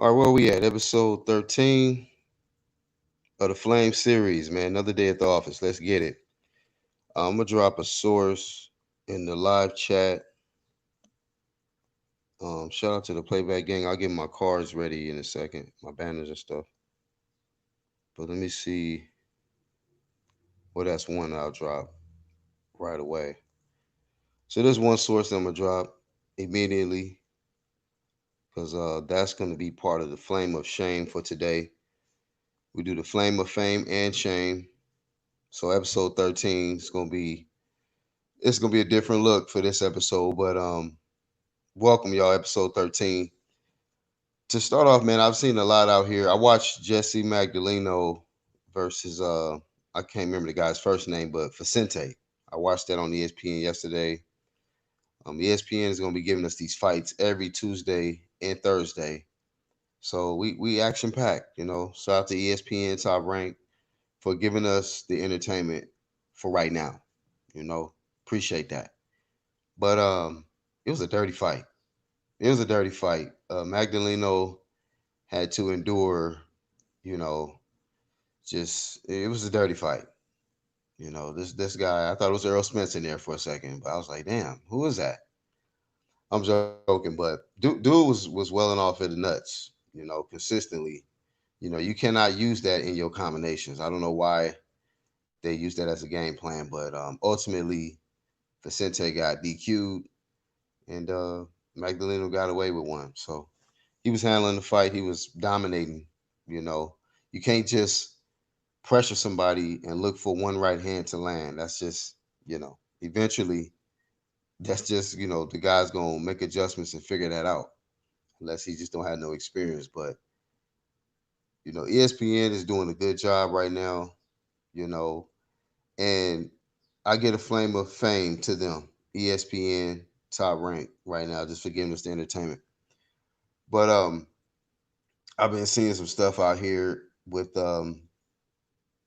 All right, where we at? Episode 13 of the Flame series, man. Another day at the office. Let's get it. I'm gonna drop a source in the live chat. Shout out to the playback gang. I'll get my cards ready in a second, my banners and stuff. But let me see. Well, that's one I'll drop right away. So there's one source I'm gonna drop immediately because that's gonna be part of the flame of shame for today. We do the flame of fame and shame. So episode 13 is gonna be it's gonna be a different look for this episode, but welcome y'all, episode 13. To start off, man, I've seen a lot out here. I watched Jesse Magdaleno versus I can't remember the guy's first name, but Vicente. I watched that on ESPN yesterday. ESPN is gonna be giving us these fights every Tuesday and Thursday. So we action packed, Shout out to ESPN Top Rank for giving us the entertainment for right now. You know, appreciate that. But it was a dirty fight. It was a dirty fight. Magdaleno had to endure, you know, just it was a dirty fight. This guy, I thought it was Earl Spence in there for a second, but I was like, damn, who is that? I'm joking, but dude was welling off at the nuts, consistently. You cannot use that in your combinations. I don't know why they use that as a game plan, but ultimately Vicente got DQ'd and Magdaleno got away with one. So he was handling the fight. He was dominating. You know, you can't just pressure somebody and look for one right hand to land. That's just, eventually that's just, the guy's gonna make adjustments and figure that out. Unless he just don't have no experience. But, ESPN is doing a good job right now, you know, and I get a flame of fame to them. ESPN top rank right now, just for giving us the entertainment. But I've been seeing some stuff out here with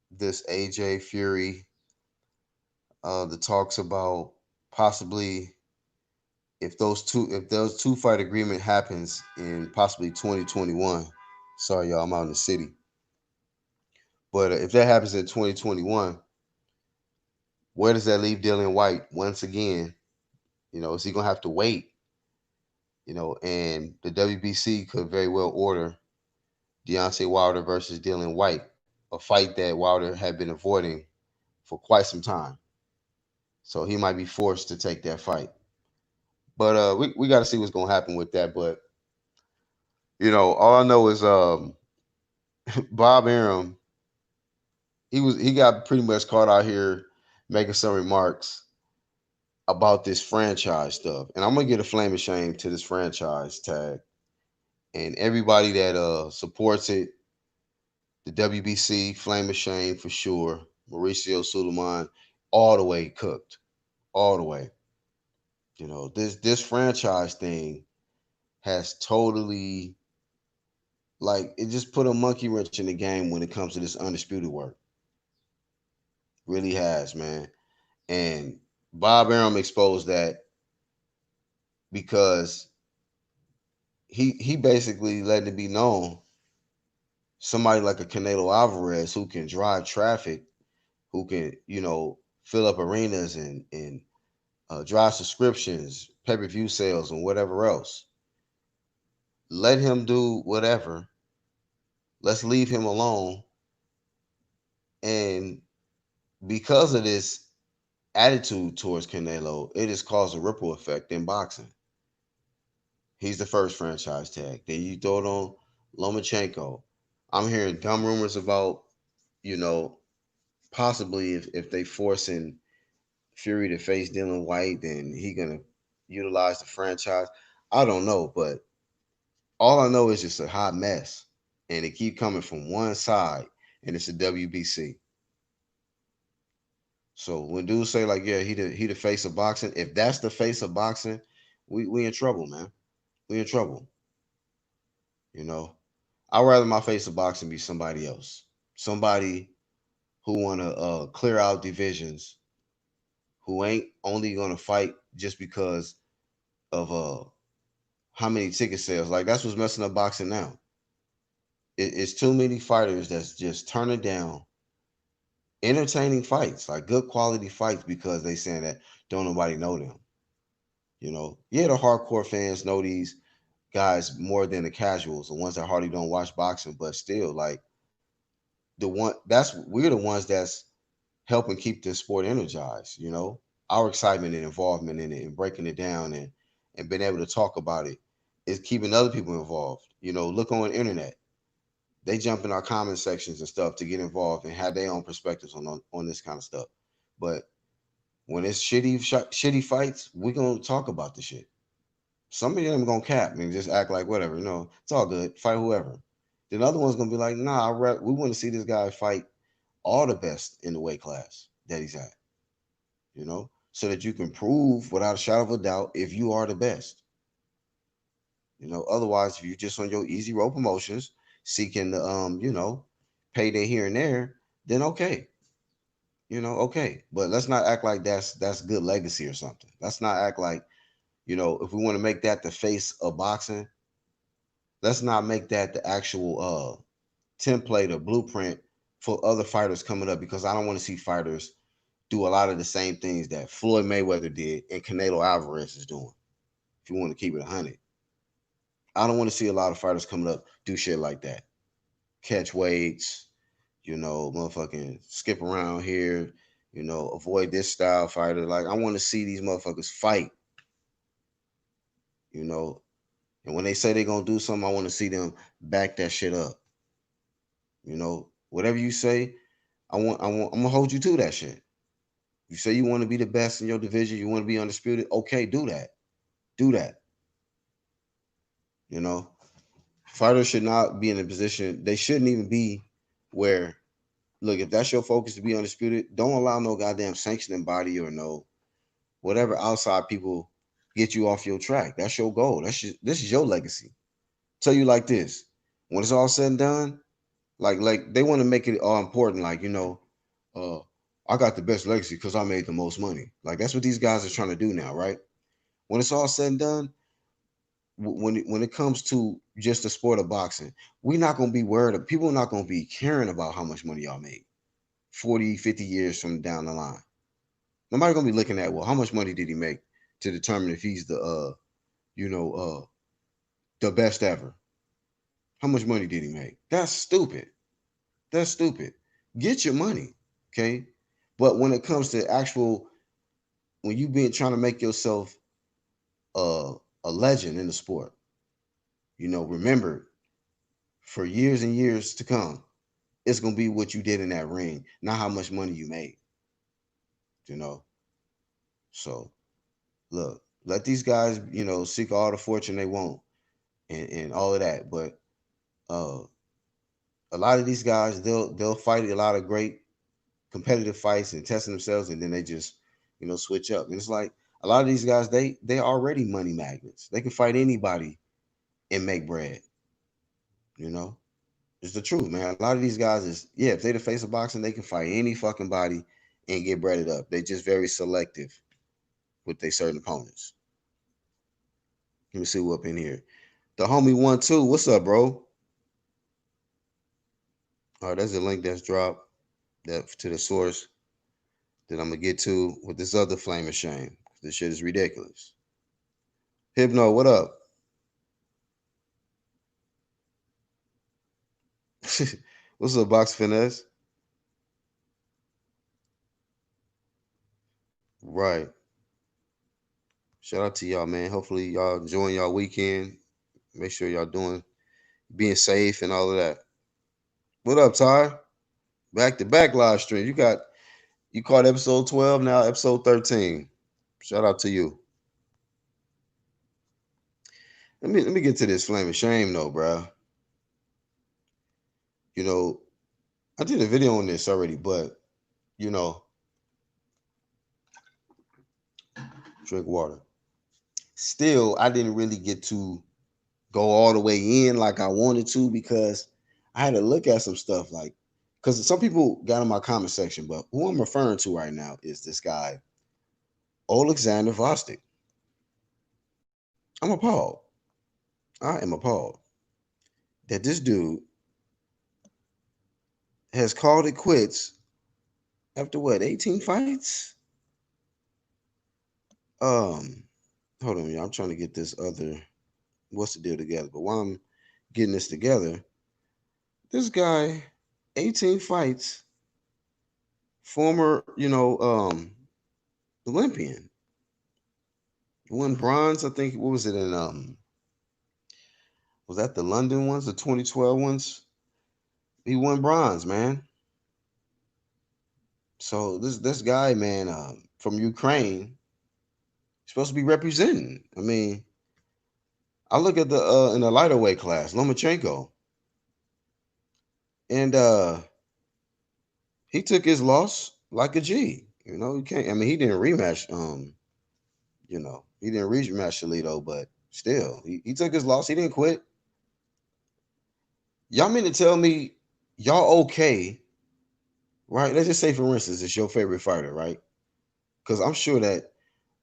this AJ Fury that talks about possibly if those two fight agreement happens in possibly 2021. Sorry, y'all, I'm out in the city. But if that happens in 2021, where does that leave Dylan White once again? Is he gonna have to wait? And the WBC could very well order Deontay Wilder versus Dylan White, a fight that Wilder had been avoiding for quite some time. So he might be forced to take that fight. But we got to see what's gonna happen with that. But all I know is Bob Arum. He got pretty much caught out here making some remarks about this franchise stuff, and I'm gonna get a flame of shame to this franchise tag and everybody that supports it. The WBC flame of shame for sure. Mauricio Suleiman, all the way cooked, all the way. This franchise thing has totally like it just put a monkey wrench in the game when it comes to this undisputed work. Really has, man. And Bob Arum exposed that because he basically let it be known somebody like a Canelo Alvarez who can drive traffic, who can fill up arenas and drive subscriptions, pay per view sales, and whatever else. Let him do whatever. Let's leave him alone. And because of this attitude towards Canelo, it has caused a ripple effect in boxing. He's the first franchise tag. Then you throw it on Lomachenko. I'm hearing dumb rumors about, you know, possibly if they forcing Fury to face Dylan White, then he gonna utilize the franchise. I don't know, but all I know is just a hot mess, and it keep coming from one side, and it's the WBC. So when dudes say like, yeah, he the face of boxing, if that's the face of boxing, we in trouble, man. We in trouble. You know, I'd rather my face of boxing be somebody else, somebody who wanna clear out divisions, who ain't only gonna fight just because of how many ticket sales. Like that's what's messing up boxing now. It's too many fighters that's just turning down entertaining fights, like good quality fights, because they saying that don't nobody know them. Yeah, the hardcore fans know these guys more than the casuals, the ones that hardly don't watch boxing, but still, like we're the ones that's helping keep this sport energized. Our excitement and involvement in it and breaking it down and being able to talk about it is keeping other people involved. Look on the internet. They jump in our comment sections and stuff to get involved and have their own perspectives on this kind of stuff. But when it's shitty fights, we're gonna talk about the shit. Some of them gonna cap and just act like whatever. It's all good. Fight whoever. Then the other one's gonna be like, nah, we want to see this guy fight all the best in the weight class that he's at. So that you can prove without a shadow of a doubt if you are the best. Otherwise, if you're just on your easy rope emotions, seeking the payday here and there, then okay. Okay. But let's not act like that's good legacy or something. Let's not act like, if we want to make that the face of boxing, let's not make that the actual template or blueprint for other fighters coming up, because I don't want to see fighters do a lot of the same things that Floyd Mayweather did and Canelo Alvarez is doing. If you want to keep it 100, I don't want to see a lot of fighters coming up do shit like that. Catch weights, motherfucking skip around here, avoid this style fighter. Like, I want to see these motherfuckers fight, you know. And when they say they're gonna do something, I want to see them back that shit up. Whatever you say, I'm gonna hold you to that shit. You say you want to be the best in your division, you want to be undisputed. Okay, do that. Do that. You know, Fighters should not be in a position. They shouldn't even be where. Look, if that's your focus to be undisputed, don't allow no goddamn sanctioning body or no whatever outside people get you off your track. That's your goal. This is your legacy. Tell you like this: when it's all said and done, like they want to make it all important. Like, uh, I got the best legacy because I made the most money. Like, that's what these guys are trying to do now, right? When it's all said and done, when it comes to just the sport of boxing, we're not going to be worried. People are not going to be caring about how much money y'all made 40, 50 years from down the line. Nobody going to be looking at, well, how much money did he make to determine if he's you know, uh, the best ever. How much money did he make? That's stupid. That's stupid. Get your money, okay? But when it comes to actual, when you been trying to make yourself uh, a legend in the sport, remember for years and years to come, it's gonna be what you did in that ring, not how much money you made. You know. So look, let these guys, seek all the fortune they want and all of that. But uh, a lot of these guys, they'll fight a lot of great competitive fights and testing themselves, and then they just, switch up. And it's like a lot of these guys, they already money magnets. They can fight anybody and make bread. You know. It's the truth, man. A lot of these guys is, yeah, if they the face of boxing, they can fight any fucking body and get breaded up. They just very selective with their certain opponents. Let me see who up in here. The homie 1-2. What's up, bro? All right, that's the link that's dropped that to the source that I'm gonna get to with this other flame of shame. This shit is ridiculous. Hypno, what up? What's up, Box Finesse? Right. Shout out to y'all, man. Hopefully y'all enjoying y'all weekend. Make sure y'all being safe and all of that. What up, Ty? Back to back live stream. You caught episode 12, now episode 13. Shout out to you. Let me get to this flame of shame though, bro. You know, I did a video on this already, but you know, drink water. Still, I didn't really get to go all the way in like I wanted to, because I had to look at some stuff, like, because some people got in my comment section, but who I'm referring to right now is this guy, Alexander Vostok. I'm appalled. I am appalled that this dude has called it quits after what, 18 fights? Um, Hold on, y'all. I'm trying to get this other what's the deal together. But while I'm getting this together, this guy, 18 fights, former, Olympian, won bronze. I think what was it in was that the London ones, the 2012 ones? He won bronze, man. So this guy, man, from Ukraine, supposed to be representing. I mean, I look at the in the lighter weight class, Lomachenko, and he took his loss like a G. You know, he can't. I mean, he didn't rematch. He didn't rematch Shalito, but still, he took his loss. He didn't quit. Y'all mean to tell me y'all okay, right? Let's just say, for instance, it's your favorite fighter, right? Because I'm sure that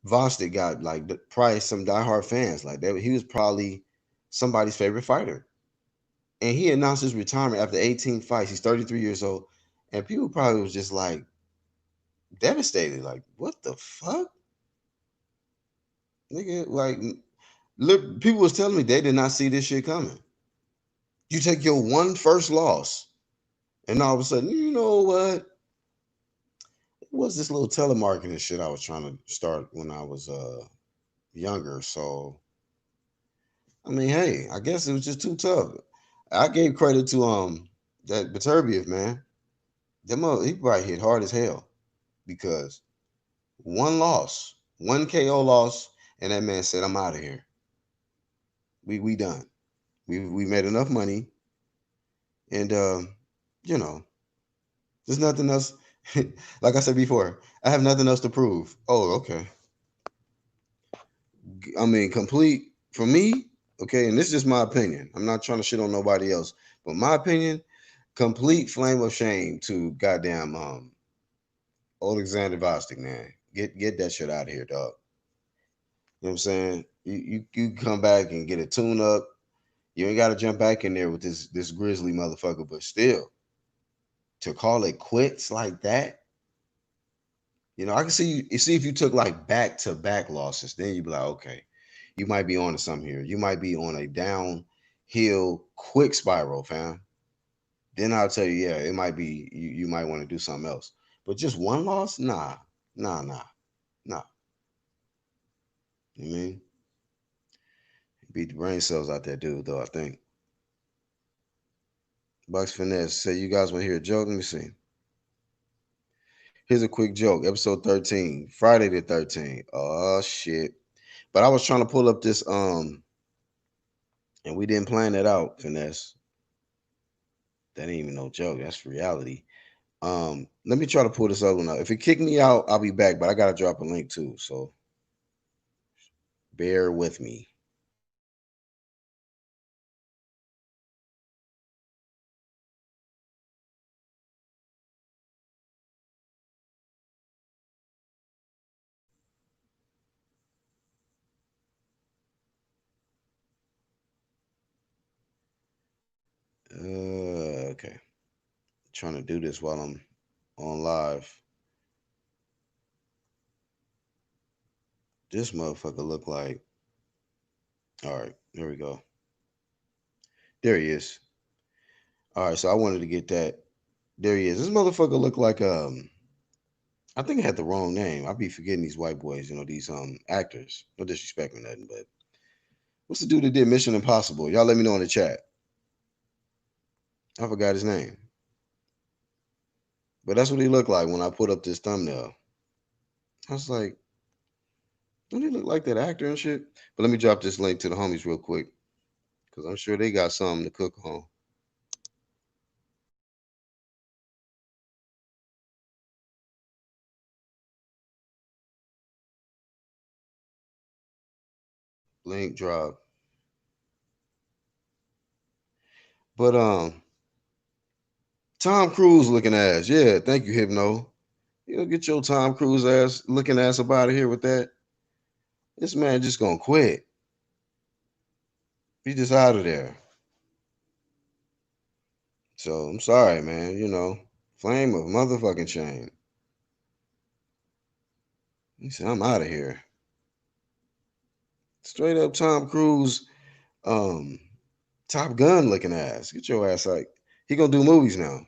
Vostick got like probably some diehard fans like that. He was probably somebody's favorite fighter, and he announced his retirement after 18 fights. He's 33 years old, and people probably was just like devastated, like, what the fuck, nigga? Like, look, people was telling me they did not see this shit coming. You take your one first loss, and all of a sudden, you know what? It was this little telemarketing shit I was trying to start when I was younger. So I mean, hey, I guess it was just too tough. I gave credit to that Beterbiev, man. He probably hit hard as hell because one loss, one KO loss, and that man said, "I'm out of here. We done. We made enough money, and you know, there's nothing else." Like I said before, I have nothing else to prove. Oh, okay. I mean, complete for me. Okay, and this is just my opinion. I'm not trying to shit on nobody else, but my opinion, complete flame of shame to goddamn Alexander Vostok, man. Get that shit out of here, dog. You know what I'm saying? You come back and get a tune up. You ain't gotta jump back in there with this grizzly motherfucker, but still, to call it quits like that, I can see you see if you took like back to back losses, then you'd be like, okay, you might be on to something here. You might be on a downhill quick spiral, fam. Then I'll tell you, yeah, it might be you might want to do something else. But just one loss? Nah, nah, nah. You mean? Beat the brain cells out that dude, though, I think. Bucks Finesse say, you guys want to hear a joke? Let me see. Here's a quick joke. Episode 13, Friday the 13th. Oh, shit. But I was trying to pull up this, and we didn't plan that out, Finesse. That ain't even no joke. That's reality. Let me try to pull this other one out. If it kick me out, I'll be back, but I gotta drop a link too. So bear with me. Okay. Trying to do this while I'm on live. This motherfucker look like. All right, there we go. There he is. All right, so I wanted to get that. There he is. This motherfucker look like I think I had the wrong name. I be forgetting these white boys, these actors. No disrespect or nothing, but what's the dude that did Mission Impossible? Y'all let me know in the chat. I forgot his name. But that's what he looked like when I put up this thumbnail. I was like, don't he look like that actor and shit? But let me drop this link to the homies real quick. Cause I'm sure they got something to cook on. Link drop. But Tom Cruise looking ass. Yeah, thank you, Hypno. Get your Tom Cruise ass looking ass up out of here with that. This man just gonna quit. He just out of there. So I'm sorry, man. Flame of motherfucking shame. He said, I'm out of here. Straight up Tom Cruise, um, Top Gun looking ass. Get your ass like he gonna do movies now.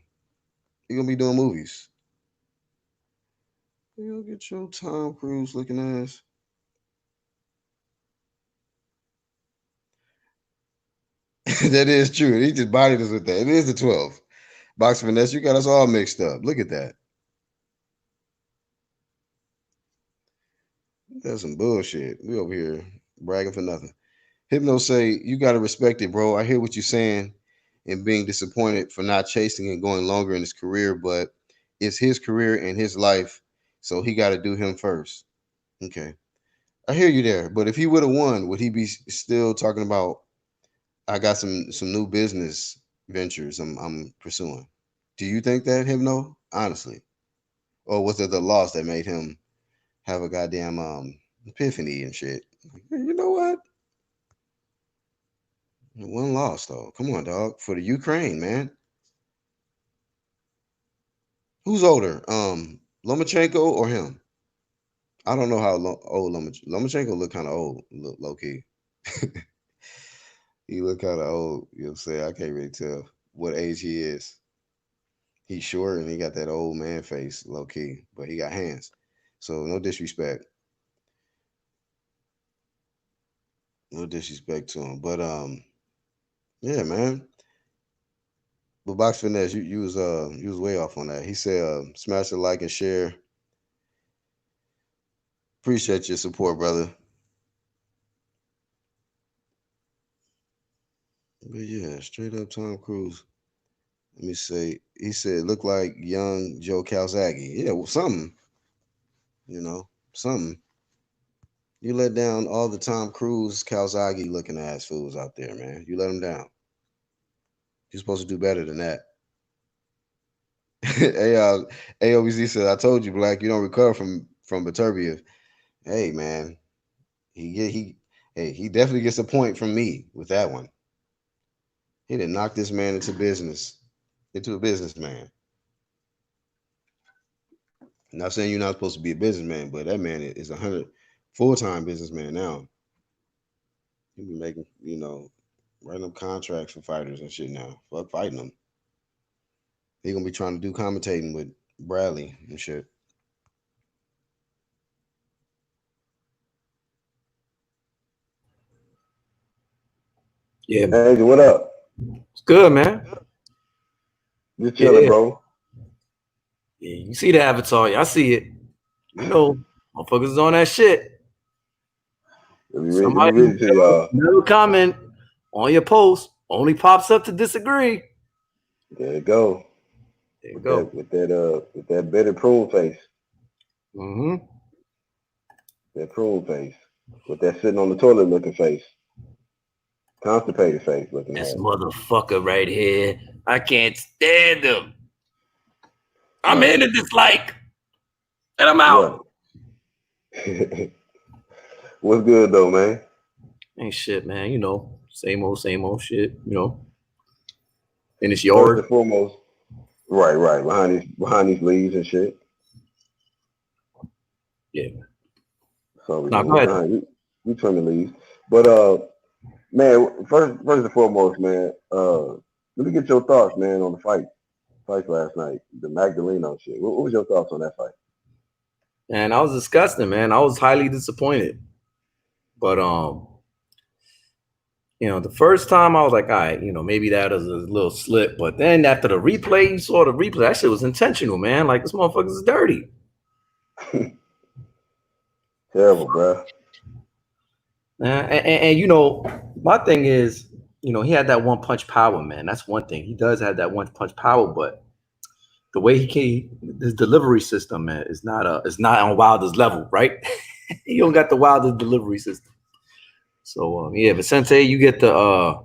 He gonna be doing movies. You get your Tom Cruise looking ass. That is true. He just bodied us with that. It is the 12. Box finesse, you got us all mixed up. Look at that. That's some bullshit. We over here bragging for nothing. Hypno say, you gotta respect it, bro. I hear what you're saying and being disappointed for not chasing and going longer in his career, but it's his career and his life, so he gotta do him first. Okay. I hear you there. But if he would have won, would he be still talking about I got some new business ventures I'm pursuing? Do you think that, Hypno? Honestly. Or was it the loss that made him have a goddamn epiphany and shit? Like, "Hey, you know what? One loss though. Come on, dog. For the Ukraine, man. Who's older? Lomachenko or him? I don't know how old Lomachenko look kind of old, low key. He look kind of old. You'll say I can't really tell what age he is. He's short and he got that old man face, low key, but he got hands. So no disrespect, no disrespect to him. But yeah, man. But box finesse, you was way off on that. He said, smash the like and share. Appreciate your support, brother. But yeah, straight up Tom Cruise. Let me say, he said, look like young Joe Calzaghe. Yeah, well, something, something. You let down all the Tom Cruise, Calzaghe looking ass fools out there, man. You let them down. You're supposed to do better than that. Hey, AOBZ said, I told you, Black, you don't recover from Baturbia. Hey, man, he definitely gets a point from me with that one. He did knock this man into a businessman. Not saying you're not supposed to be a businessman, but that man is 100 full-time businessman now. He be making, writing up contracts for fighters and shit now. Fuck fighting them. He gonna be trying to do commentating with Bradley and shit. Yeah, Angel, what up? it's good, man. Just chilling, Yeah, bro. yeah. You see the avatar? I see it. You know, motherfuckers is on that shit. Let me Somebody read it to y'all. never comment on your post only pops up to disagree. There you go. There you With go. that bitter prune face. Mm-hmm. That prune face. With that sitting on the toilet looking face. Constipated face looking This ass. motherfucker right here. I can't stand him. I'm Right. in a dislike, and I'm out. Right. What's good though, man? Ain't shit, man. You know, same old shit. You know, in this First yard. and foremost, right. Behind these leaves and shit. Yeah. So Now go we ahead. behind we trim the leaves. But man, first and foremost, man, let me get your thoughts, man, on the fight last night, the Magdaleno shit. What was your thoughts on that fight? And I was disgusting, man. I was highly disappointed. But the first time I was like, all right, maybe that was a little slip. But then after the replay, you saw the replay. That shit was intentional, man. Like this motherfucker is dirty. Terrible, bro. My thing is, he had that one punch power, man. That's one thing. He does have that one punch power, but the way his delivery system, man, is not on Wilder's level, right? He don't got the Wilder delivery system. So yeah, but Sensei, you get the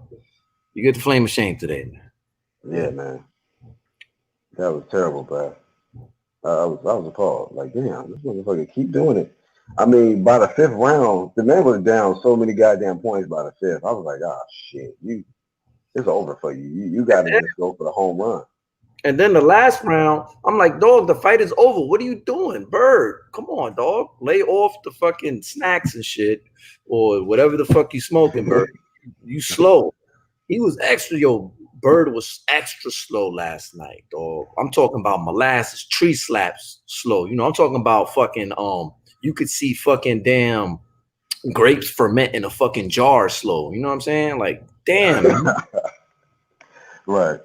flame of shame today, man. Yeah, Yeah. man. That was terrible, bro. I was appalled. Like, damn, this motherfucker keep doing it. I mean, by the fifth round, the man was down so many goddamn points by the fifth. I was like, ah, shit, it's over for you. You got to just go for the home run. And then the last round, I'm like, dog, the fight is over. What are you doing, Bird? Come on, dog. Lay off the fucking snacks and shit, or whatever the fuck you smoking, Bird. You slow. He was extra, yo. Bird was extra slow last night, dog. I'm talking about molasses, tree slaps slow. You know, I'm talking about fucking you could see fucking damn grapes ferment in a fucking jar slow. You know what I'm saying? Like, damn, man. Right.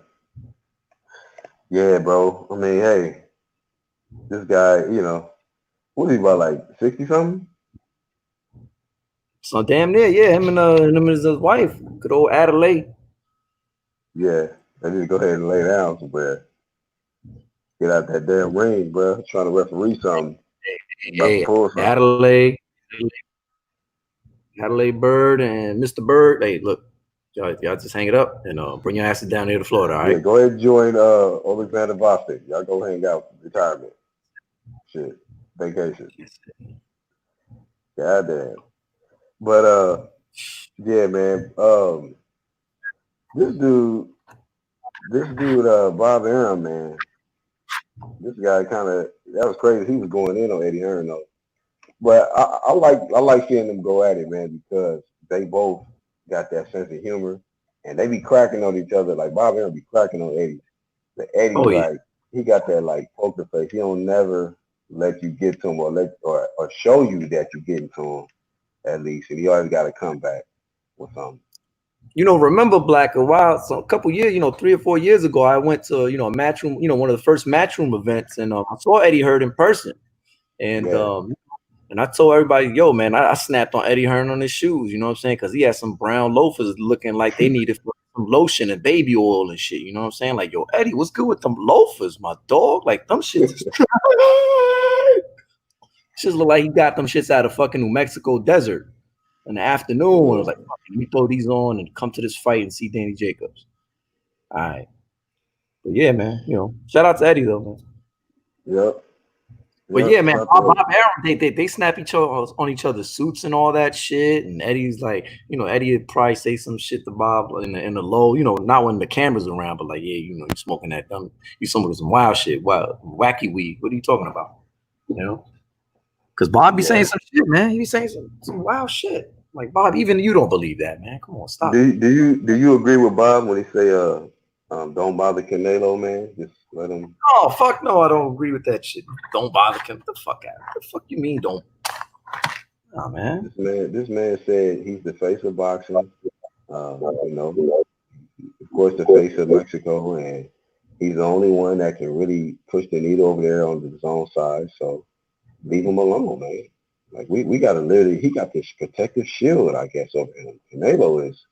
Yeah, bro. I mean, hey, this guy, what is he about, like 60 something? So damn near, yeah. Him and his wife, good old Adelaide. Yeah. I need to go ahead and lay down somewhere. Get out that damn ring, bro. Trying to referee something. About to Hey, pull something. Adelaide Bird and Mr. Bird. Hey, look, y'all just hang it up and bring your asses down here to Florida, all Yeah, right? go ahead and join Alexander Vostok. Y'all go hang out retirement. Shit. Vacation. Goddamn. But yeah, man. This dude, Bob Arum, man. This guy kind of that was crazy. He was going in on Eddie Hearn though. But I like seeing them go at it, man, because they both got that sense of humor and they be cracking on each other. Like Bob Arum be cracking on Eddie. But Eddie, Oh yeah. like, he got that like poker face. He don't never let you get to him or show you that you're getting to him at least. And he always got to come back with something. You know, remember Black a couple years, 3 or 4 years ago, I went to a matchroom, one of the first matchroom events, and I saw Eddie Hearn in person, and Yeah. and I told everybody, yo, man, I snapped on Eddie Hearn on his shoes, you know what I'm saying? Because he had some brown loafers looking like they needed some lotion and baby oil and shit, you know what I'm saying? Like, yo, Eddie, what's good with them loafers, my dog? Like, them shits is shits look like he got them shits out of fucking New Mexico desert in the afternoon. I was like, fuck, let me throw these on and come to this fight and see Danny Jacobs. All right. But yeah, man, shout out to Eddie though, man. Yep. But Yep. yeah, man, Shout out to Bob Eddie. Arum, they snap each other on each other's suits and all that shit. And Eddie's like, Eddie would probably say some shit to Bob in the low, not when the camera's around, but like, yeah, you smoking that dumb, you smoking some wild shit, wild wacky weed. What are you talking about? Because Bob be saying Yeah. some shit, man. He be saying some wild shit. Like Bob, even you don't believe that, man. Come on, stop it. Do you agree with Bob when he say don't bother Canelo, man? Just let him. Oh fuck no, I don't agree with that shit. Don't bother him. Get the fuck out. What the fuck you mean don't? Nah, man. This man said he's the face of boxing. Of course, the face of Mexico, and he's the only one that can really push the needle over there on his own side. So leave him alone, man. Like we gotta literally, he got this protective shield, I guess, over him. Canelo is,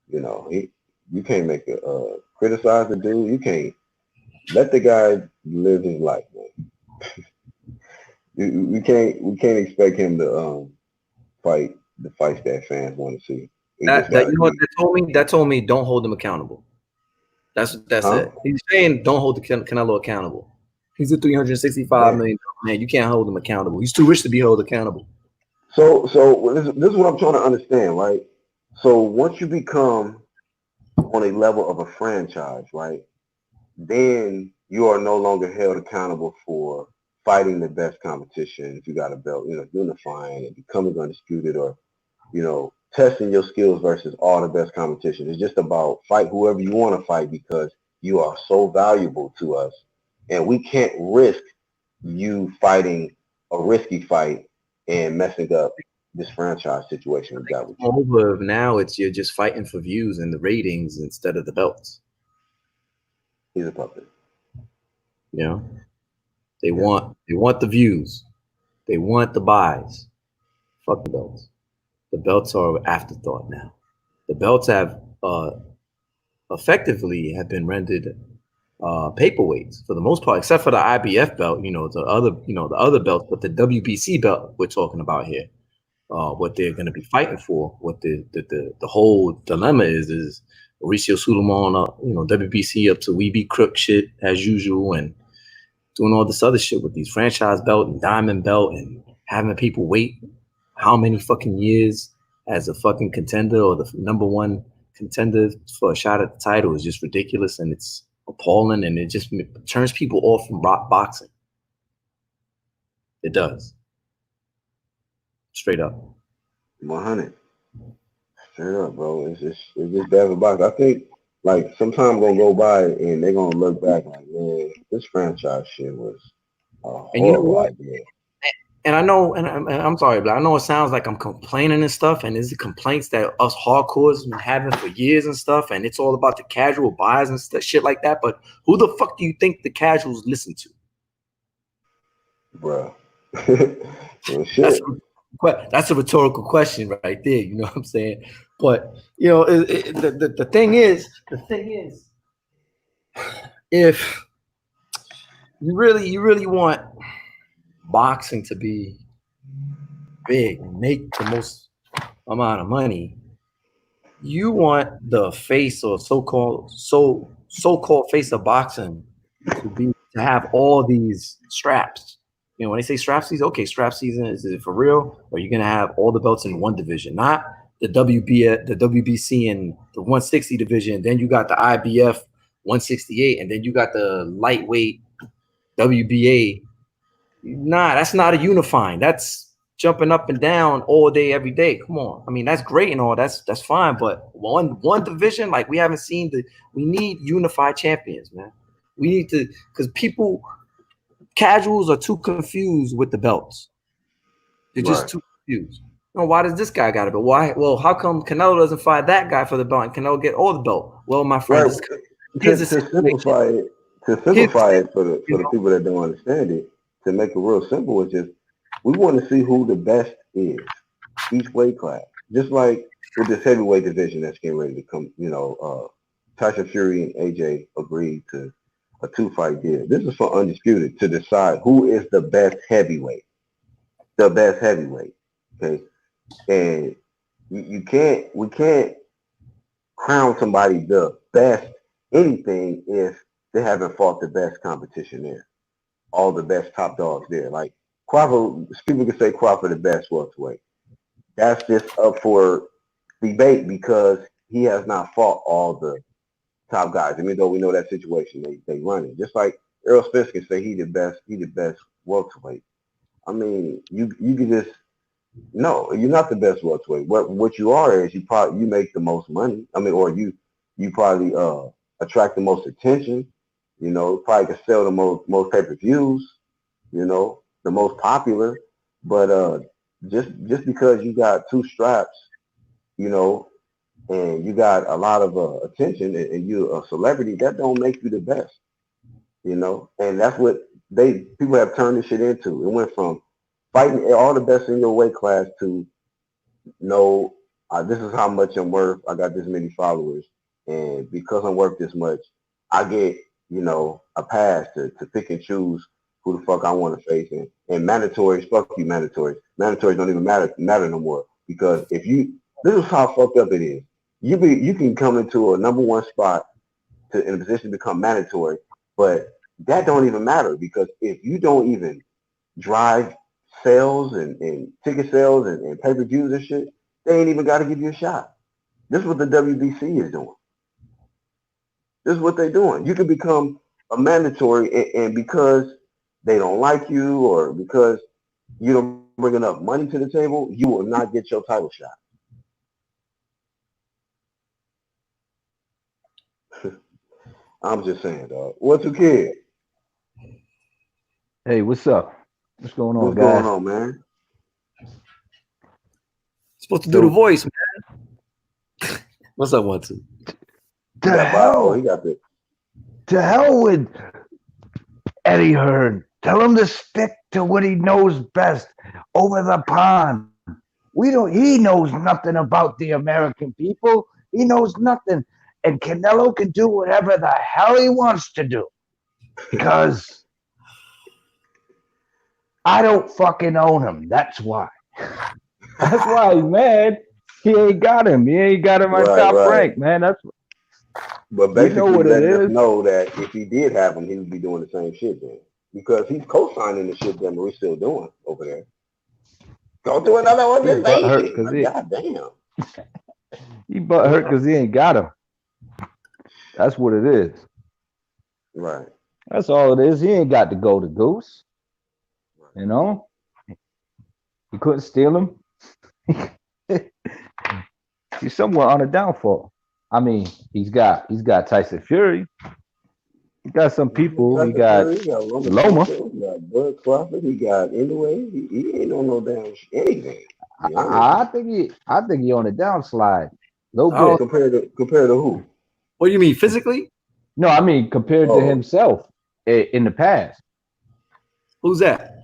you can't make criticize the dude. You can't let the guy live his life, man. We can't expect him to fight the fights that fans want to see. He just That gotta you know what be, that told me? That told me don't hold him accountable. That's huh? it. He's saying don't hold the Canelo accountable. He's a 365 Man. million man. You can't hold him accountable. He's too rich to be held accountable. So this is what I'm trying to understand, right? So once you become on a level of a franchise, right, then you are no longer held accountable for fighting the best competition. If you got a belt, unifying and becoming undisputed, or testing your skills versus all the best competition. It's just about fight whoever you want to fight because you are so valuable to us, and we can't risk you fighting a risky fight and messing up this franchise situation we got with you. Over now, you're just fighting for views and the ratings instead of the belts. He's a puppet. You know, they Yeah. want the views, they want the buys. Fuck the belts. The belts are an afterthought now. The belts have effectively have been rendered paperweights for the most part, except for the IBF belt. The other belts, but the WBC belt we're talking about here. What they're going to be fighting for, what the whole dilemma is Mauricio Sulaiman, WBC up to we be crook shit as usual, and doing all this other shit with these franchise belt and diamond belt and having people wait how many fucking years as a fucking contender or the number one contender for a shot at the title is just ridiculous, and it's appalling, and it just turns people off from boxing. It does, straight up. 100. Straight up, bro. It's just bad for boxing. I think like some time gonna go by and they're gonna look back like, man, this franchise shit was a And you know horrible what? idea. And I know, and I'm sorry, but I know it sounds like I'm complaining and stuff, and it's the complaints that us hardcores have been having for years and stuff, and it's all about the casual buys and stuff, shit like that. But who the fuck do you think the casuals listen to? Bruh. Well, That's shit. that's a rhetorical question right there. You know what I'm saying? But you know, the thing is, if you really want boxing to be big and make the most amount of money, you want the face or so-called face of boxing to have all these straps. You know, when they say strap season, okay, strap season is it for real? Or you're gonna have all the belts in one division, not the WBC and the 160 division. Then you got the IBF 168, and then you got the lightweight WBA. Nah, that's not a unifying. That's jumping up and down all day, every day. Come on. I mean, that's great and all. That's fine. But one division, like we haven't seen we need unified champions, man. We need to, because people casuals are too confused with the belts. They're just Right. too confused. No, why does this guy got it? But why? Well, how come Canelo doesn't fight that guy for the belt and Canelo get all the belt? Well, my friend, Right. here's the To situation. simplify it, Here's the, for you the know, people that don't understand it, to make it real simple, is just we want to see who the best is each weight class. Just like with this heavyweight division that's getting ready to come, Tyson Fury and AJ agreed to a 2-fight deal. This is for Undisputed to decide who is the best heavyweight. The best heavyweight. Okay. And we can't crown somebody the best anything if they haven't fought the best competition there. All the best top dogs there. Like Crawford, people can say Crawford the best welterweight. That's just up for debate because he has not fought all the top guys. Even though we know that situation, they run it. Just like Errol Spence can say he the best welterweight. I mean, you can just no, you're not the best welterweight. What you are is you make the most money. I mean, or you probably attract the most attention. Probably can sell the most pay per views. The most popular. But just because you got two straps, you know, and you got a lot of attention and you're a celebrity, that don't make you the best. And that's what people have turned this shit into. It went from fighting all the best in your weight class to no, this is how much I'm worth. I got this many followers, and because I'm worth this much, I get a pass to pick and choose who the fuck I want to face. And mandatories, fuck you, mandatories. Mandatories don't even matter no more because if you this is how fucked up it is. You can come into a number one spot in a position to become mandatory, but that don't even matter because if you don't even drive sales and ticket sales and pay-per-views and shit, they ain't even got to give you a shot. This is what the WBC is doing. This is what they're doing. You can become a mandatory, and because they don't like you or because you don't bring enough money to the table, you will not get your title shot. I'm just saying, dog. What's a kid? Hey, what's up? What's going on, What's going guys? on, man? supposed to do the So, voice, man. What's up, one two? He to got Bob. Oh, he hell, got the to hell with Eddie Hearn. Tell him to stick to what he knows best over the pond. We don't. He knows nothing about the American people. He knows nothing, and Canelo can do whatever the hell he wants to do because I don't fucking own him. That's why. That's why he's mad. He ain't got him. He ain't got him on right, top right. rank, man. That's But you know basically what it letting us is. know that if he did have him, he would be doing the same shit then. Because he's co-signing the shit that Marie's still doing over there. Don't do another one, He's Miss butthurt Asian. because Like, he God damn. He butt hurt because he ain't got him. That's what it is. Right. That's all it is. He ain't got to go to Goose. You know, he couldn't steal him. He's somewhere on a downfall. I mean, he's got Tyson Fury. He got some He got people. He Tyson got Fury, he got Loma. Lomachenko, he got Bud Crawford, he got anyway. He ain't on no damn anything. To be honest with I think he on a downslide. A little Oh, you. bit. Compared to who? what do you mean physically? No, I mean compared to Oh, himself in the past. Who's that?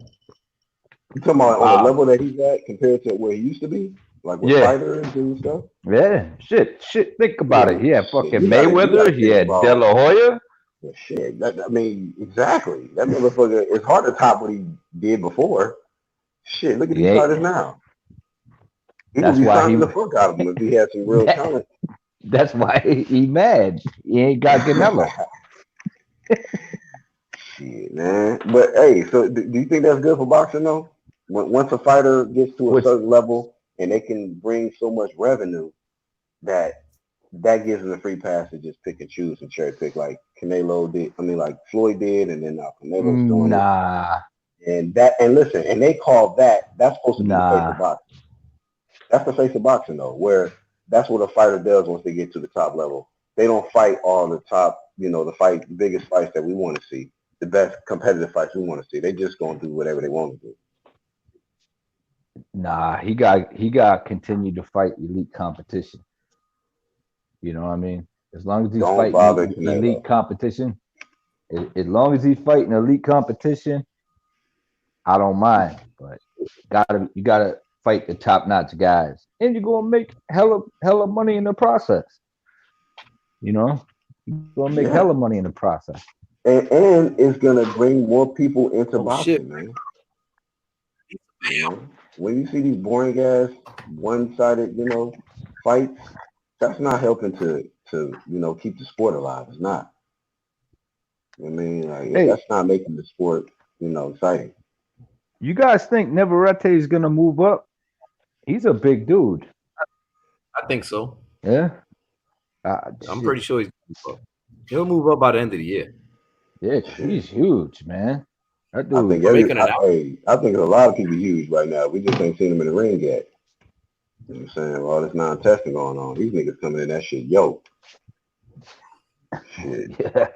you talking about on the Wow. level that he's at compared to where he used to be, like with Yeah. fighters and stuff. Yeah. Shit. Think about it. Yeah, He had shit. fucking You gotta Mayweather. He think had De about La Hoya. well, shit. I mean, exactly. That motherfucker. It's hard to top what he did before. Shit, look at He these ain't. fighters now. He would That's be why signing he. the fuck out of them if he had some real That, talent. that's why he mad. He ain't got Canelo. Shit, man. But hey, so do you think that's good for boxing though? Once a fighter gets to a Which certain level and they can bring so much revenue that that gives them a free pass to just pick and choose and cherry pick like Canelo did. I mean, like Floyd did, and then now Canelo's doing it. nah, And listen, and they call that's supposed to be the face of nah. boxing. That's the face of boxing though, where that's what a fighter does once they get to the top level. They don't fight all the top, the biggest fights that we want to see, the best competitive fights we want to see. They just gonna do whatever they want to do. Nah, he got to continue to fight elite competition. You know what I mean? As long as he's Don't fighting bother elite Canelo. competition, as long as he's fighting elite competition, I don't mind. But you gotta fight the top notch guys, and you're gonna make hella money in the process. You know, you're gonna make hella Yeah, money in the process. and it's gonna bring more people into Oh shit. boxing, man. When you see these boring ass, one-sided, fights, that's not helping to keep the sport alive. It's not. I mean, like Hey, that's not making the sport, exciting. you guys think Neverete is gonna move up? He's a big dude. I think so. Yeah. I'm pretty Shit. sure he'll move up by the end of the year. Yeah, 'cause Shit. he's huge, man. That I dude. think For making an out. I think a lot of people huge right now. We just ain't seen them in the ring yet. You know what I'm saying? All this non-testing going on. These niggas coming in that shit, yo, shit. Yeah.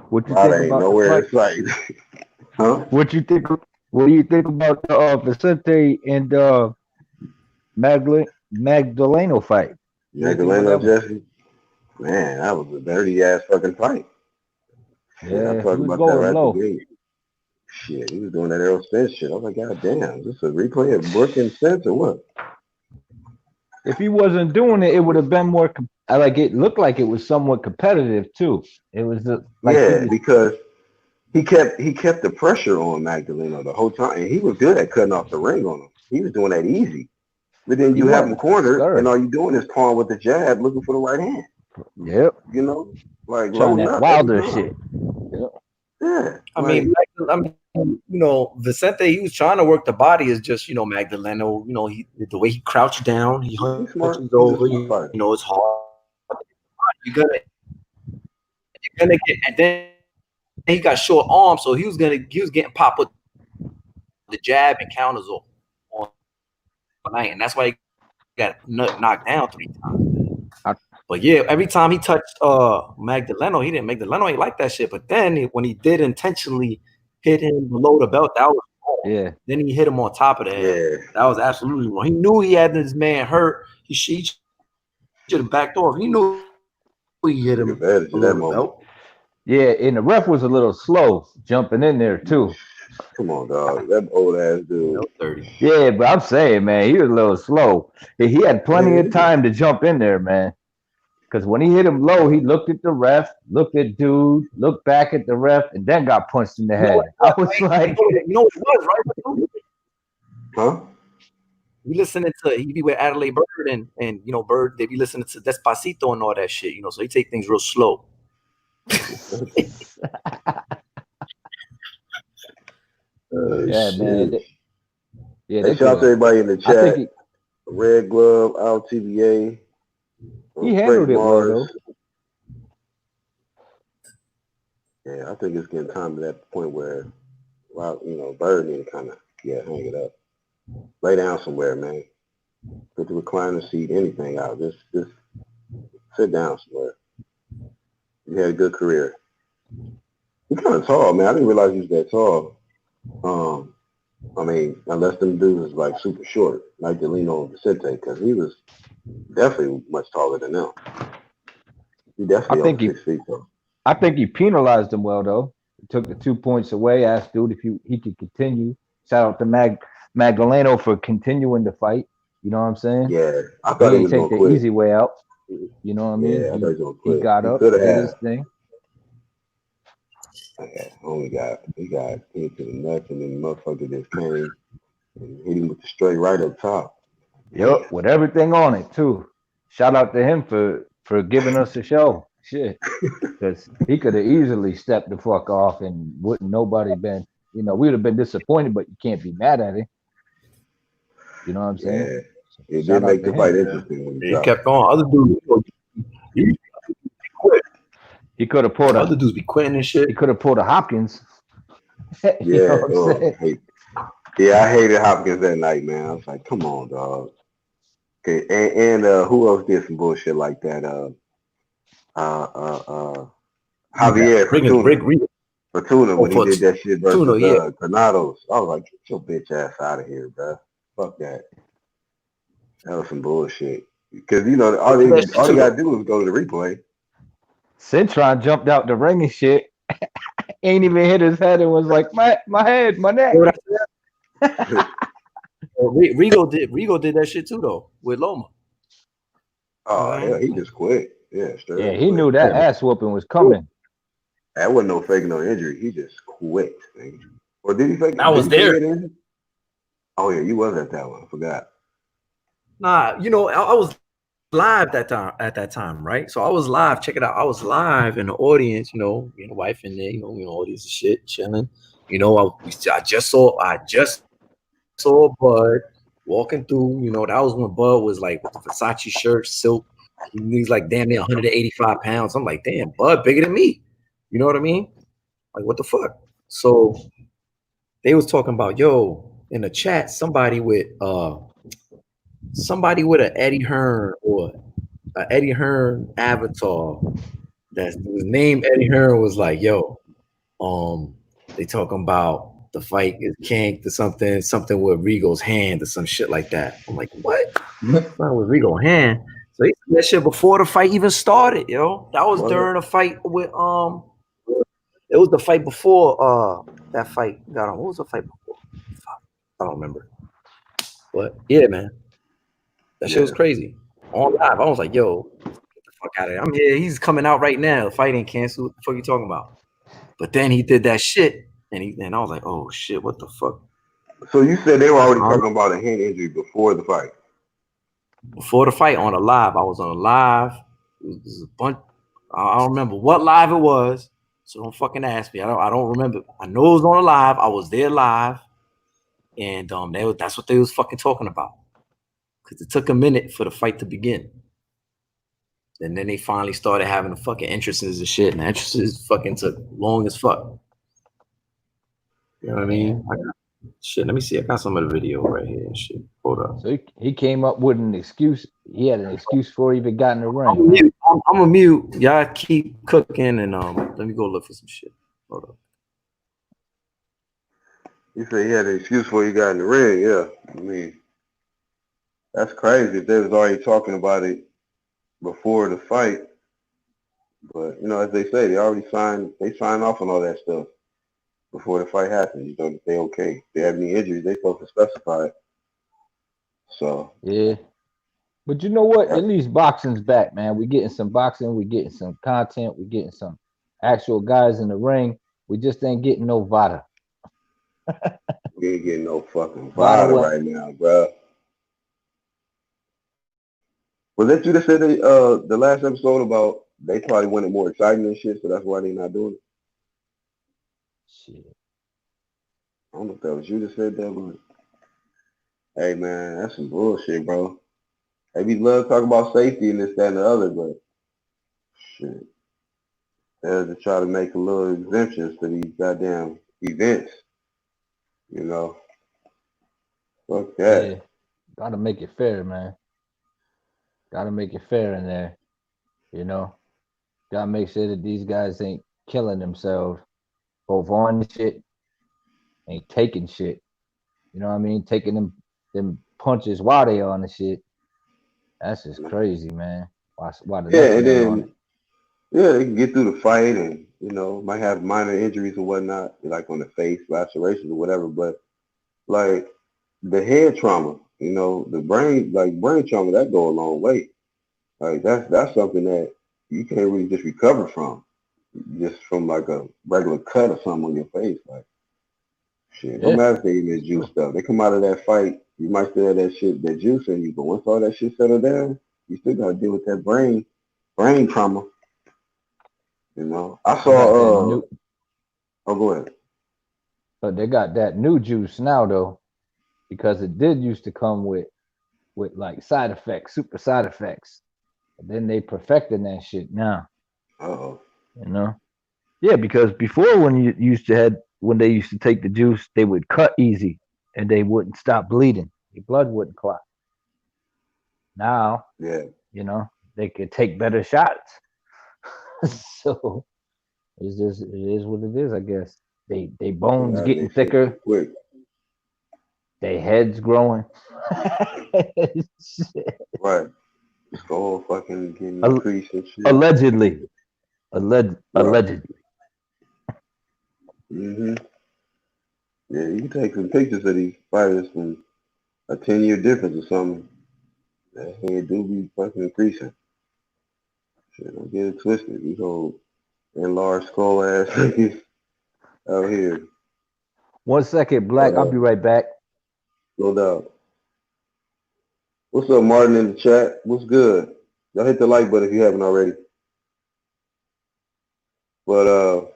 What you think Bada ain't about the nowhere fight? in sight. Huh? What you think? What do you think about the Vicente and Magdaleno fight? What do you think about Magdaleno that one? Jesse. Man, that was a dirty ass fucking fight. Shit, I Yeah, he talked was about that going right at the low. gate. Shit, he was doing that Errol Spence shit. I was like, God damn, is this a replay of Brook and Spence or what? If he wasn't doing it, it would have been more. Like it looked like it was somewhat competitive too. It was like he Yeah, was. because he kept the pressure on Magdaleno the whole time, and he was good at cutting off the ring on him. He was doing that easy. But then He you have him wasn't cornered, and scared. all you doing is pawing with the jab, looking for the right hand. Yep. You know, like Trying loading that up every Wilder time. shit. Yep. Yeah, I mean, like Vicente, he was trying to work the body as just, Magdaleno, the way he crouched down, he he's smart. hunches He's a over, smart fighter. it's hard. You're gonna get, and then he got short arms, so he was getting popped with the jab and counters on night, and that's why he got knocked down 3 times. I, But yeah, every time he touched Magdaleno, he didn't. Magdaleno ain't like that shit. But then when he did intentionally hit him below the belt, that was wrong. yeah. Then he hit him on top of the head. Yeah, That was absolutely wrong. He knew he had this man hurt. He should have backed off. He knew he hit took him advantage of below that the moment. belt. Yeah, and the ref was a little slow jumping in there too. Come on, dog. That old ass That dude. was 30. Yeah, but I'm saying, man, he was a little slow. He had plenty of Man, time to jump in there, man. Because when he hit him low, he looked at the ref, looked at dude, looked back at the ref, and then got punched in the You know what head. it I was, was right? like, You know what it was, right? huh? We listening to he be with Adelaide Bird and Bird. They be listening to Despacito and all that shit. So he take things real slow. yeah, man. Shit. Yeah, Hey, they shout could out to have. everybody in the I think chat. he. Red Glove, out TBA, He Frank handled it well Mars. though. Yeah, I think it's getting time to that point where, well, Bird need to kind of hang it up, lay down somewhere, man. Put the recliner seat, anything out. Just sit down somewhere. You had a good career. He's kind of tall, man. I didn't realize he was that tall. I mean, unless them dudes was like super short, like Delino Vicente, because he was definitely much taller than them. He I definitely over think he 6 feet though. I think he penalized him well though. He took the 2 points away. Asked dude if he could continue. Shout out to Magdaleno for continuing the fight. You know what I'm saying? Yeah, I He thought he ain't was take gonna the quit. easy way out. You know what I mean? Yeah, I thought he was gonna He quit. got He up, could did have. his thing. Yeah, only got hit to the nuts, and then the motherfucker just came and hit him with the straight right up top. Damn. Yep, with everything on it too. Shout out to him for giving us a show. Shit, because he could have easily stepped the fuck off and wouldn't nobody been. We would have been disappointed, but you can't be mad at it. You know what I'm saying? Yeah, So it did shout out make to the fight him. Yeah. interesting when he He dropped. kept on. Other dudes, he quit. He could have pulled Other a dudes be quitting and shit. he could have pulled a Hopkins. You know Yeah, what I'm oh, saying? I hated Hopkins that night, man. I was like, come on, dog. Okay, and who else did some bullshit like that? Uh, uh, uh, You got Javier Rick Fortuna oh, when he for did that shit Tuno, versus yeah. Granados. I was like, get your bitch ass out of here, bro. Fuck that. That was some bullshit. Because He did that shit all they too gotta though. do is go to the replay. Centron jumped out the ring and shit. Ain't even hit his head and was like, my head, my You know neck. what I said? Rigo did that shit too though with Loma. You know what Oh I'm hell, saying? he Like, just quit. Yeah, straight Yeah, up he quit. knew that yeah, man. ass whooping was coming. That wasn't no faking no injury. He just quit. Man. Or did he fake? I Did was he say he there. had injury? Oh yeah, you was at that one. I forgot. Nah, I was live at that time, right? So I was live. Check it out. I was live in the audience, me and the wife in there, audience and shit, chilling. I just saw Bud walking through. That was when Bud was like with the Versace shirt, silk. He's like damn near 185 pounds. I'm like, damn, Bud bigger than me. You know what I mean? Like, what the fuck? So they was talking about, yo, in the chat, somebody with an Eddie Hearn or an Eddie Hearn avatar that was named Eddie Hearn was like, yo, they talking about the fight is canked or something with Regal's hand or some shit like that. I'm like, what? Not with Regal's hand. So he said that shit before the fight even started, yo. That was What? during a fight with it was the fight before that fight got on. What was the fight before? Fuck, I don't remember. But yeah, man. That shit was Yeah. crazy. On live. I was like, yo, get the fuck out of here. I'm here. He's coming out right now. The fight ain't canceled. What the fuck you talking about? But then he did that shit. And I was like, oh shit, what the fuck? So you said they were That's already on talking about a hand injury before the fight. before the fight on a live. I was on a live. It was a bunch. I don't remember what live it was. So don't fucking ask me. I don't remember. I know it was on a live. I was there live. And that's what they was fucking talking about. Because it took a minute for the fight to begin. And then they finally started having the fucking entrances and shit. And the entrances fucking took long as fuck. You know what I mean? Shit, let me see. I got some of the video right here and shit. Hold up. So he came up with an excuse. He had an excuse for even got in the I'm ring, a huh? mute. I'm a mute. Y'all keep cooking and let me go look for some shit. Hold up. You said he had an excuse before he got in the ring. Yeah. I mean, that's crazy if they was already talking about it before the fight. But as they say, they signed off on all that stuff before the fight happened. That they okay. If they have any injuries, they supposed to specify it. So Yeah. But you know what? yeah, At least boxing's back, man. We getting some boxing. We getting some content. We getting some actual guys in the ring. We just ain't getting no Vada. we ain't getting no fucking Vada Vada was right now, bro. Was that you that said the last episode about they probably wanted more exciting and shit, so that's why they not doing it? shit. I don't know if that was you that said that, but Hey man, that's some bullshit, bro. They be love talking about safety and this, that, and the other, but shit, they'll just try to make a little exemptions to these goddamn events. You know, fuck Yeah, that. gotta make it fair, man. Gotta make it fair in there. You know, gotta make sure that these guys ain't killing themselves both on the shit, ain't taking shit. You know what I mean? Taking them punches while they on the shit. That's just crazy, man. Why the Yeah, next and man on it? then yeah, they can get through the fight and might have minor injuries or whatnot, like on the face, lacerations or whatever. But like the head trauma, the brain trauma, that go a long way. Like that's something that you can't really just recover from, just from like a regular cut or something on your face. Like shit, no Yeah, matter if they eat it's that juice true. stuff, they come out of that fight, you might still have that shit, that juice in you, but once all that shit settle down, you still gotta deal with that brain trauma. I They got that saw. new, Oh, go ahead. but they got that new juice now though, because it did used to come with like side effects, super side effects. And then they perfecting that shit now. Uh-oh. You know? Yeah, because before when they used to take the juice, they would cut easy and they wouldn't stop bleeding. Your blood wouldn't clot. Now, Yeah. they could take better shots. So it is what it is, I guess. They Come bones out of getting that shit too thicker, quick. they heads growing. Right. Skull fucking getting Al- increased and shit. Allegedly. Right. Allegedly. hmm Yeah, you can take some pictures of these fighters from a 10-year difference or something. That head do be fucking increasing. Shit, don't get it twisted. These old enlarged skull ass niggas out here. 1 second, But Black. I'll be right back. no doubt. What's up, Martin in the chat? What's good? Y'all hit the like button if you haven't already. But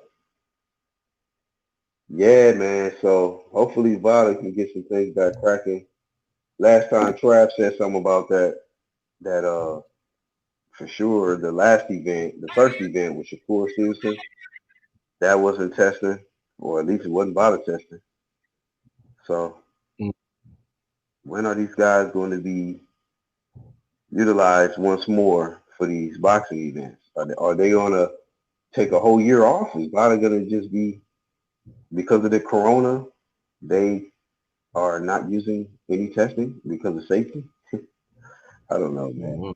yeah, man. So hopefully Vada can get some things back cracking. Last time Trav said something about that for sure the last event, the first event with Shakur Stevenson, that wasn't testing, or at least it wasn't Vada testing. So when are these guys going to be utilized once more for these boxing events? Are they gonna take a whole year off? Is Vada gonna just be, because of the corona, they are not using any testing because of safety? I don't know, man. Mhm.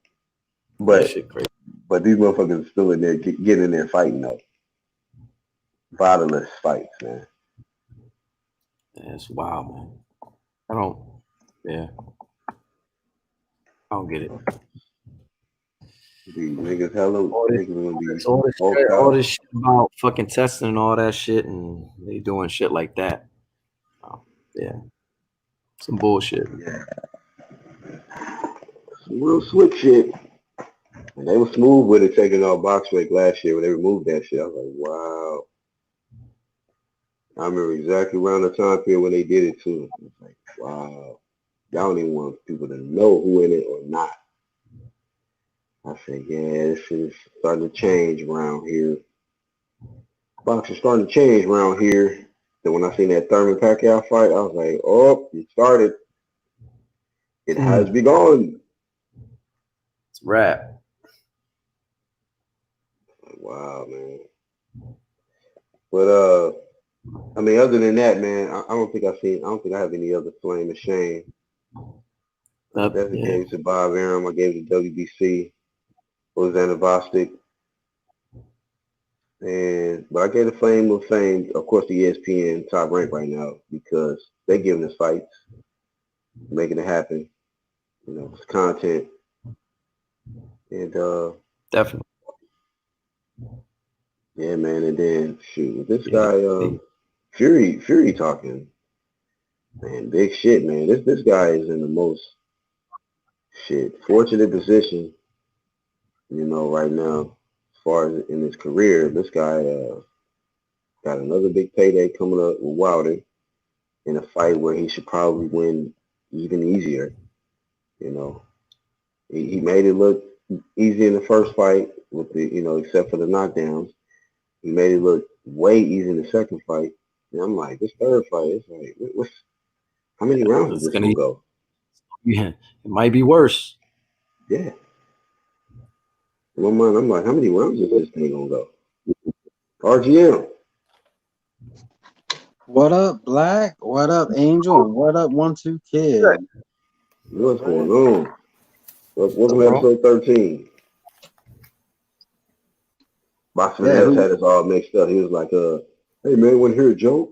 That But shit crazy. but these motherfuckers are still in there getting in there fighting though. Violence fights, man. That's wild, man. I don't. Yeah, I don't get it. These niggas hella All this, niggas gonna be shit, hulked all out. this shit about fucking testing and all that shit, and they doing shit like that. Oh, yeah, some bullshit. Yeah. Some real slick shit. And they were smooth with it taking off box break last year when they removed that shit. I was like, wow. I remember exactly around the time period when they did it too. I was like, wow. Y'all don't even want people to know who in it or not. I said, yeah, this shit is starting to change around here. Boxing's starting to change around here. Then when I seen that Thurman Pacquiao fight, I was like, oh, it started. It has Mm, begun. it's rap. Wow, man. But I mean, other than that, man, I don't think I have any other flame of shame. I definitely Yeah, gave it to Bob Arum. I gave it to WBC, Rosanna Bostic, but I gave the flame of fame, of course, to ESPN top rank right now because they giving us fights, making it happen. It's content, and definitely. yeah, man. And then shoot, with this Yeah, guy, Fury talking, man, big shit, man. This guy is in the most fortunate position, right now, as far as in his career. This guy got another big payday coming up with Wilder in a fight where he should probably win It's getting easier. You know, he made it look easy in the first fight with the except for the knockdowns. He made it look way easy in the second fight. And I'm like, this third fight, it's like, how many rounds is It's this gonna, gonna go? yeah, it might be worse. Yeah. In my mind, I'm like, how many rounds is this thing gonna go? RGM, What up, Black? What up, Angel? And what up, 1-2 Kid? what's going on? Welcome to Bro. episode 13. Box Yeah, Finesse who? had us all mixed up. He was like, hey man, want to hear a joke?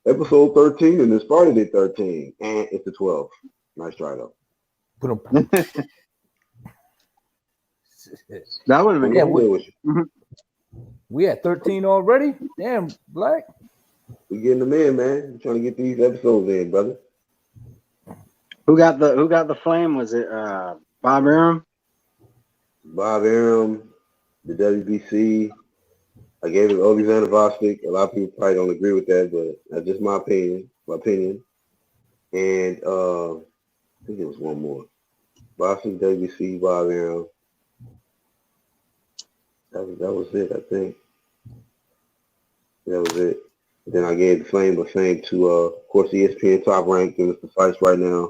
Episode 13 and it's Friday 13. And it's the 12th. Nice try though. Put 'em- That would have been What's Yeah, the cool. deal with you? we at 13 already. Damn, Black. We getting them in, man. We're trying to get these episodes in, brother. Who got the flame? Was it Bob Arum? Bob Arum, the WBC. I gave it Alexander Vostok. A lot of people probably don't agree with that, but that's just my opinion. And I think it was one more. Vostok, WBC, Bob Arum. That was it, I think. That was it. Then I gave the Flame of Fame to, of course, ESPN Top Rank, giving us the fights right now.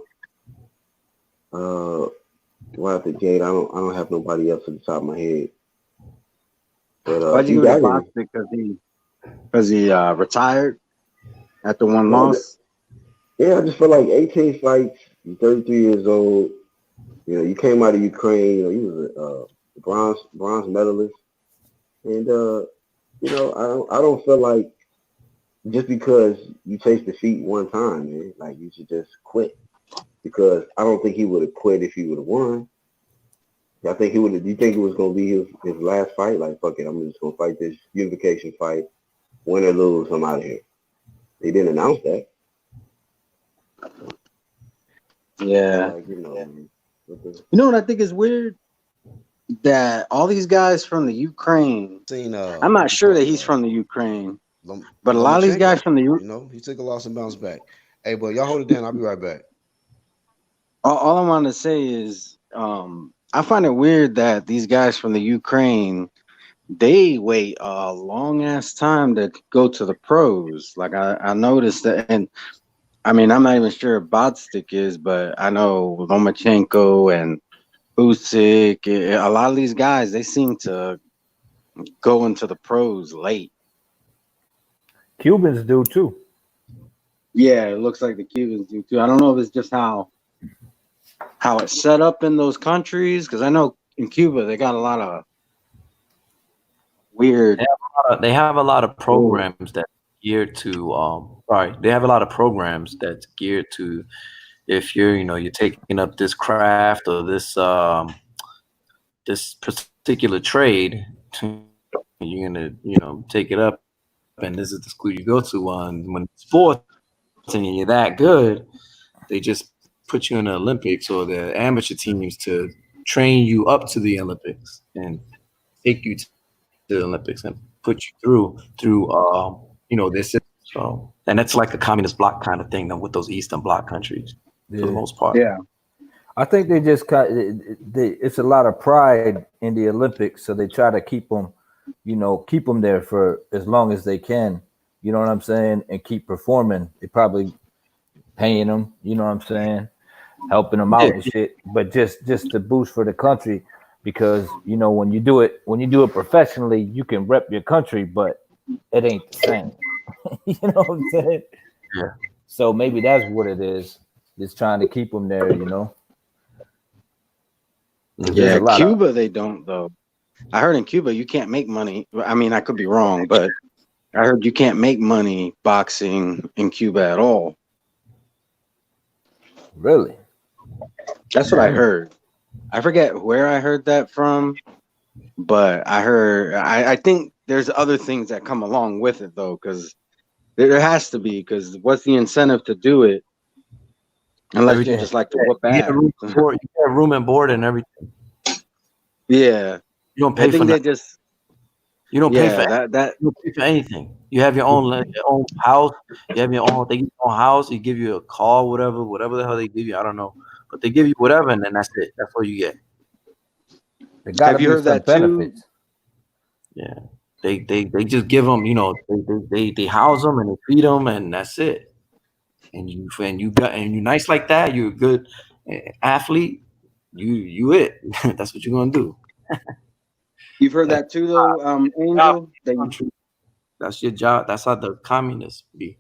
Right at the gate, I don't have nobody else at the top of my head. But Why'd if you you give it to got any, Bostic? Because he retired after one no, loss? yeah, I just feel like 18 fights. You're 33 years old. You know, you came out of Ukraine. You know, you was a bronze medalist, and I don't feel like just because you taste defeat one time, man, like you should just quit. Because I don't think he would have quit if he would have won. I think he would have. Do you think it was gonna be his last fight? Like, fuck it, I'm just gonna fight this unification fight, win or lose, I'm out of here. He didn't announce that. Yeah. Like, man, You know what I think is weird? That all these guys from the Ukraine, Seen I'm not sure that he's from the Ukraine, but a lot of these guys Lomachenko. from the You know, he took a loss and bounced back. Hey, but y'all hold it down. I'll be right back. all I want to say is I find it weird that these guys from the Ukraine, they wait a long ass time to go to the pros. Like I noticed that, and I mean I'm not even sure if Bodstic is, but I know Lomachenko and Usyk, a lot of these guys, they seem to go into the pros late. Cubans do too. Yeah, it looks like the Cubans do too. I don't know if it's just how it's set up in those countries, because I know in Cuba they got a lot of weird. They have a lot of rules. programs that geared to. They have a lot of programs that's geared to if you're taking up this craft or this particular trade, you're gonna take it up, and this is the school you go to. When sports and you're that good, they just put you in the Olympics or the amateur teams to train you up to the Olympics and take you to the Olympics and put you through this. So, and that's like a communist bloc kind of thing with those Eastern Bloc countries for the Yeah. most part. Yeah, I think they just it's a lot of pride in the Olympics, so they try to keep them there for as long as they can. You know what I'm saying? And keep performing. They probably paying them. You know what I'm saying? Helping them yeah, out and shit. But just to boost for the country, because when you do it professionally, you can rep your country, but it ain't the same. You know what I'm saying? Yeah. So maybe that's what it is. Just trying to keep them there. There's yeah. a lot of Cuba, they don't though. I heard in Cuba you can't make money. I mean, I could be wrong, but I heard you can't make money boxing in Cuba at all. really. That's what I heard. I forget where I heard that from, but I think there's other things that come along with it though, because there has to be, because what's the incentive to do it unless you Everything. just like to whoop You get ass? room and board and everything. Yeah, You don't I pay for think they nothing. just You don't pay for Yeah, that you don't pay for anything. You have your own house. You have your own. They give you your own house. They give you a car, whatever the hell they give you. I don't know, but they give you whatever, and then that's it. That's all you get. There got to have you be heard some that too? benefits. Yeah, they just give them. They house them and they feed them, and that's it. And you nice like that. You're a good athlete. You it. That's what you're gonna do. You've heard That's that too, though, your job Angel. for That your country. That's your job. That's how the communists be.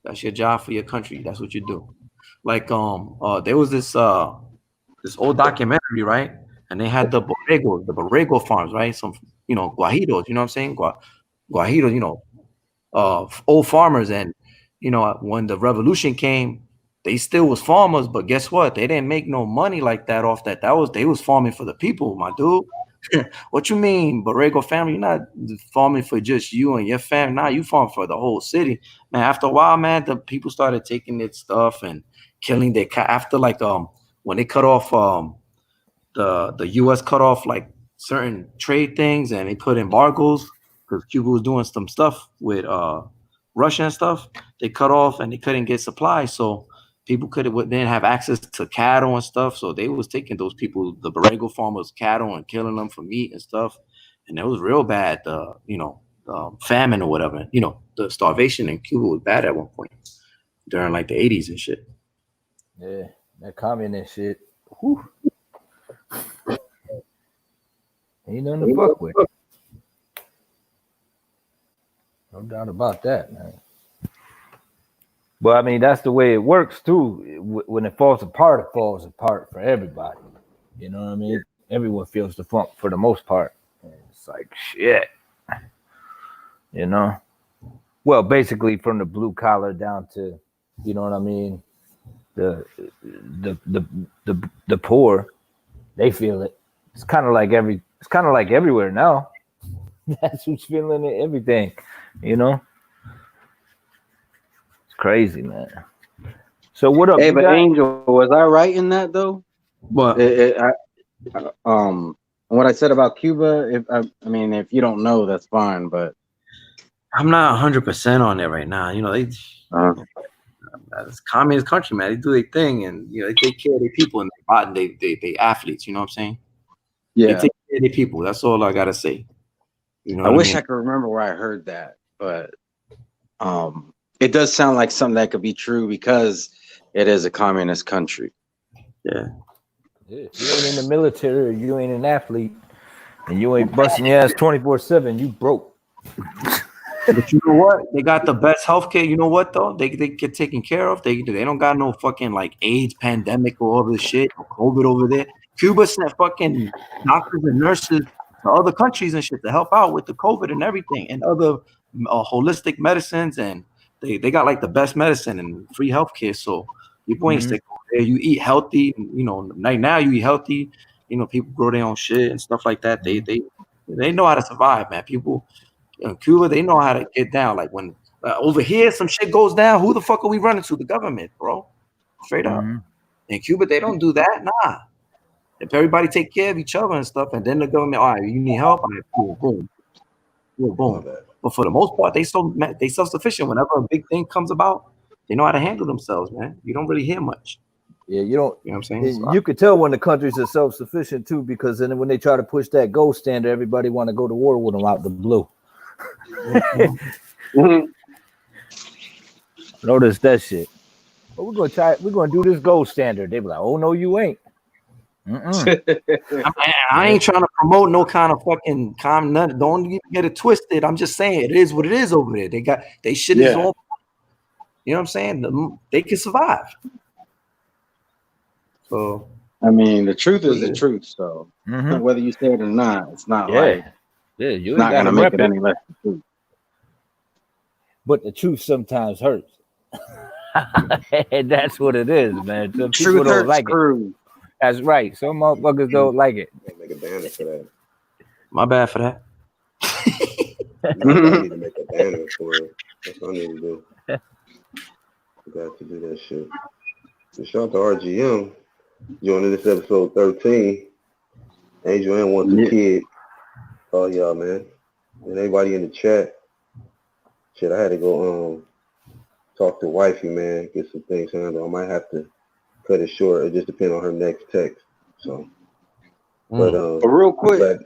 That's your job for your country. That's what you do. Like there was this old documentary, right? And they had the Borrego farms, right? Some guajiros, you know what I'm saying? Guajiros, old farmers. And when the revolution came, they still was farmers, but guess what? They didn't make no money like that off that. They was farming for the people, my dude. What you mean, Borrego family? You're not farming for just you and your family. Nah, you farm for the whole city. Man, after a while, man, the people started taking their stuff and killing their after like when they cut off the U.S. cut off like certain trade things and they put embargoes because Cuba was doing some stuff with Russia and stuff. They cut off and they couldn't get supplies, so people could then have access to cattle and stuff. So they was taking those people, the Borrego farmers, cattle and killing them for meat and stuff. And it was real bad. Famine or whatever. The starvation in Cuba was bad at one point during like the 80s and shit. Yeah, that communist shit. Whew, ain't nothing to fuck with. No doubt about that, man. But I mean, that's the way it works too. When it falls apart for everybody. You know what I mean? Everyone feels the funk for the most part. And it's like shit, you know. Well, basically from the blue collar down to, you know what I mean, the the poor, they feel it. It's kind of like everywhere now. That's who's feeling it. Everything, you know. It's crazy, man. So what up? hey, You but got? Angel, was I right in that though? But What I said about Cuba. If I mean, if you don't know, that's fine. But I'm not 100% on it right now. uh, It's a communist country, man. They do their thing, and they take care of their people and they athletes. You know what I'm saying? They yeah, take care of their people. That's all I gotta say. You know I what I wish mean? I could remember where I heard that, but it does sound like something that could be true because it is a communist country. Yeah. Yeah, if you ain't in the military or you ain't an athlete and you ain't busting your ass 24/7, you broke. But you know what? They got the best healthcare. You know what though? They get taken care of. They don't got no fucking like AIDS pandemic or all this shit or COVID over there. Cuba sent fucking doctors and nurses to other countries and shit to help out with the COVID and everything and other holistic medicines, and they got like the best medicine and free healthcare. So people ain't Mm-hmm. sick over there. You eat healthy. Right now you eat healthy. People grow their own shit and stuff like that. They know how to survive, man. People in Cuba, they know how to get down. Like when over here some shit goes down, who the fuck are we running to? The government, bro. Straight up. Mm-hmm. In Cuba, they don't do that. Nah. If everybody take care of each other and stuff, and then the government, all right, you need help, all right, boom, boom, boom, My boom. bad. But for the most part, they self sufficient. Whenever a big thing comes about, they know how to handle themselves, man. You don't really hear much. Yeah, you don't. You know what I'm saying? So, You could tell when the countries are self-sufficient too, because then when they try to push that gold standard, everybody want to go to war with them out the blue. Notice that shit. But we're gonna do this gold standard. They be like, oh no, you ain't. Mm-mm. I ain't trying to promote no kind of fucking none. Don't even get it twisted. I'm just saying it is what it is over there. They shit is Yeah, on. You know what I'm saying? They can survive. So I mean, the truth what is it the is. truth. So Mm-hmm. whether you say it or not, it's not like Yeah, yeah, you it's ain't not got to gonna make rep it it, any less the truth. but the truth sometimes hurts. And that's what it is, man. Some people Truth don't hurts like it. crew. That's right. Some motherfuckers don't like it. I gotta make a banner for that. My bad for that. No, I said I need to make a banner for it. That's what I need to do. I got to do that shit. So shout out to RGM joining this episode 13. Angel and one two Yeah. kid. Oh yeah, man. And everybody in the chat, shit, I had to go talk to wifey, man, get some things handled. I might have to cut it short. It just depends on her next text. So, but But real I'm quick, glad.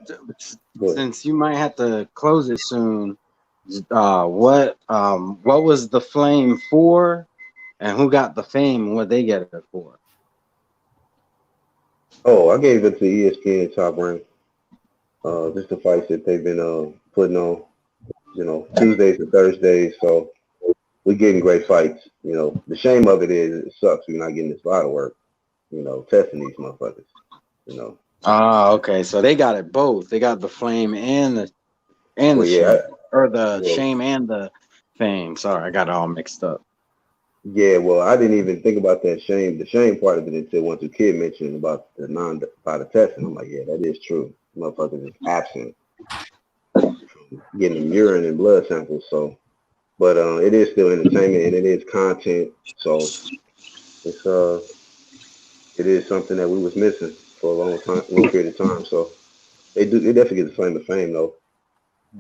Go ahead. since you might have to close it soon, what was the flame for, and who got the fame and what they get it for? Oh, I gave it to ESPN Top Rank. Just the fights that they've been putting on, Tuesdays and Thursdays. So we're getting great fights. The shame of it is it sucks we're not getting this lot of work. Testing these motherfuckers. You know. Ah, okay. So they got it both. They got the flame and the Well, yeah. shame, or the Well, shame and the fame. Sorry, I got it all mixed up. yeah. Well, I didn't even think about that shame. The shame part of it until once a kid mentioned about the testing. I'm like, yeah, that is true. Motherfuckers is absent getting urine and blood samples. So, but it is still entertainment and it is content. So it's it is something that we was missing for a long period of time. So they definitely get the claim to fame though,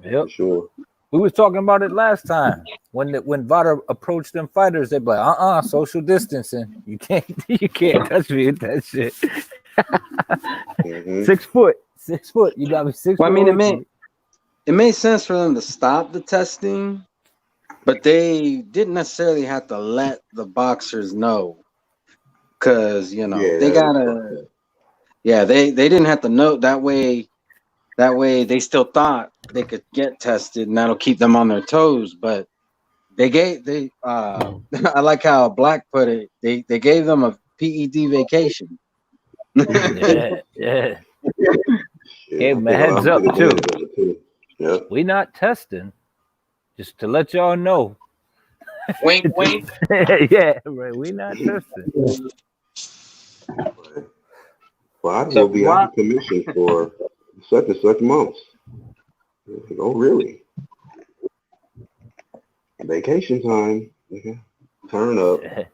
Yep. for sure. We was talking about it last time. When Vada approached them fighters, they be like, social distancing. You can't touch me with that shit. Hmm. 6 foot. 6 foot. You got me six Well, I foot mean, away from me. it made sense for them to stop the testing, but they didn't necessarily have to let the boxers know, because Yeah, they that was fucked gotta. up. Yeah, they didn't have to know that way. That way, they still thought they could get tested, and that'll keep them on their toes. But they I like how Black put it. They gave them a PED vacation. Yeah, yeah. Shit, Gave I them a think a lot heads of them up took too. advantage of it too. Yep. We not testing, just to let y'all know. Wink, wink. Yeah, right. We not testing. But Biden So will if you be out want, of commission for such and such months. Oh, really? Vacation time. Okay. Turn up, Yeah,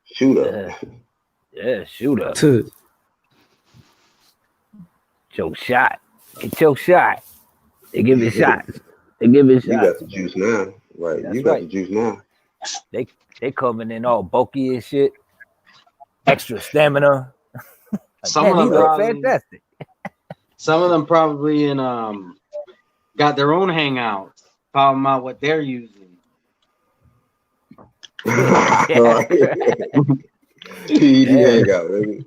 shoot up. yeah, yeah. Shoot up. To Your shot. Get your shot. They give it You shots. They give it got shots, the man. juice now, right? You That's got the right. juice now. They they coming in all bulky and shit. Extra stamina. Like, some man, of he them look probably, fantastic. in got their own hangouts, talking about what they're using. Yeah, Right. right. PED Yeah, hangout, baby.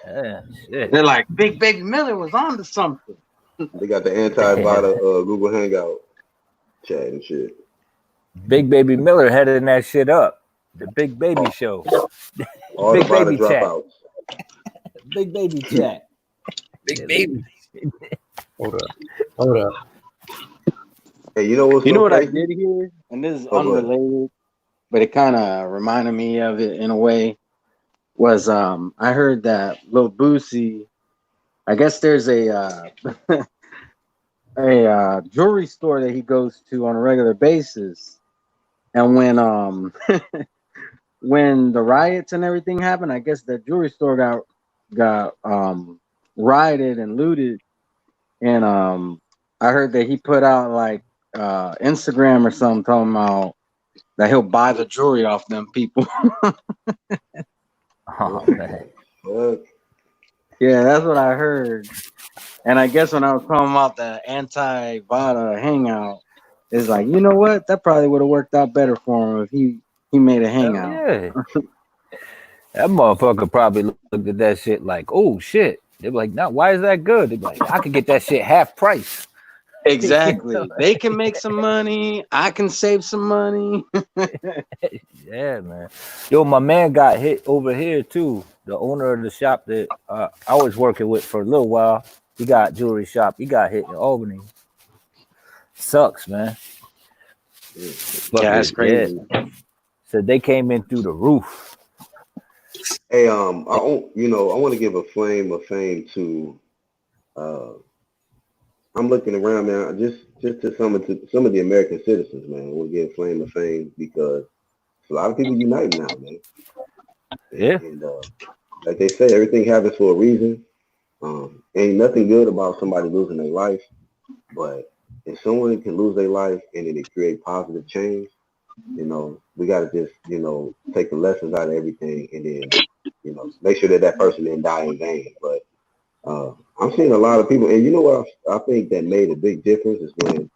yeah, shit. They're like, Big Baby Miller was on to something. They got the anti-Vada Google Hangout chat and shit. Big Baby Miller heading that shit up. The Big Baby Show. All the Big Vada Baby Chat. dropouts. Big Baby Chat. Big Baby. hold up, hold up. Hey, you know what's You know so what I crazy? did here? And this is Oh, go ahead. unrelated, but it kind of reminded me of it in a way. Was I heard that Lil Boosie, I guess there's a jewelry store that he goes to on a regular basis, and when the riots and everything happened, I guess that jewelry store got rioted and looted, and I heard that he put out like Instagram or something talking about that he'll buy the jewelry off them people. Oh man. Fuck. Yeah, that's what I heard. And I guess when I was talking about the anti-Vada hangout, it's like, you know what? That probably would have worked out better for him if he made a Hell hangout. yeah. That motherfucker probably looked at that shit like, oh shit. They're like, no, why is that good? They're like, I could get that shit half price. You know? Exactly. They can make some money. I can save some money. Yeah, man. Yo, my man got hit over here too. The owner of the shop that I was working with for a little while, he got jewelry shop. He got hit in Albany. Sucks, man. Yeah, that's Fuckers, yeah. crazy. So they came in through the roof. Hey, I want to give a flame of fame to. Uh, I'm looking around, man. Just to some of the American citizens, man. I want to give flame of fame because a lot of people uniting now, man. Yeah. And like they say, everything happens for a reason. Ain't nothing good about somebody losing their life. But if someone can lose their life and then it create positive change, we got to just, take the lessons out of everything and then, make sure that that person didn't die in vain. But I'm seeing a lot of people, and you know what I think that made a big difference is when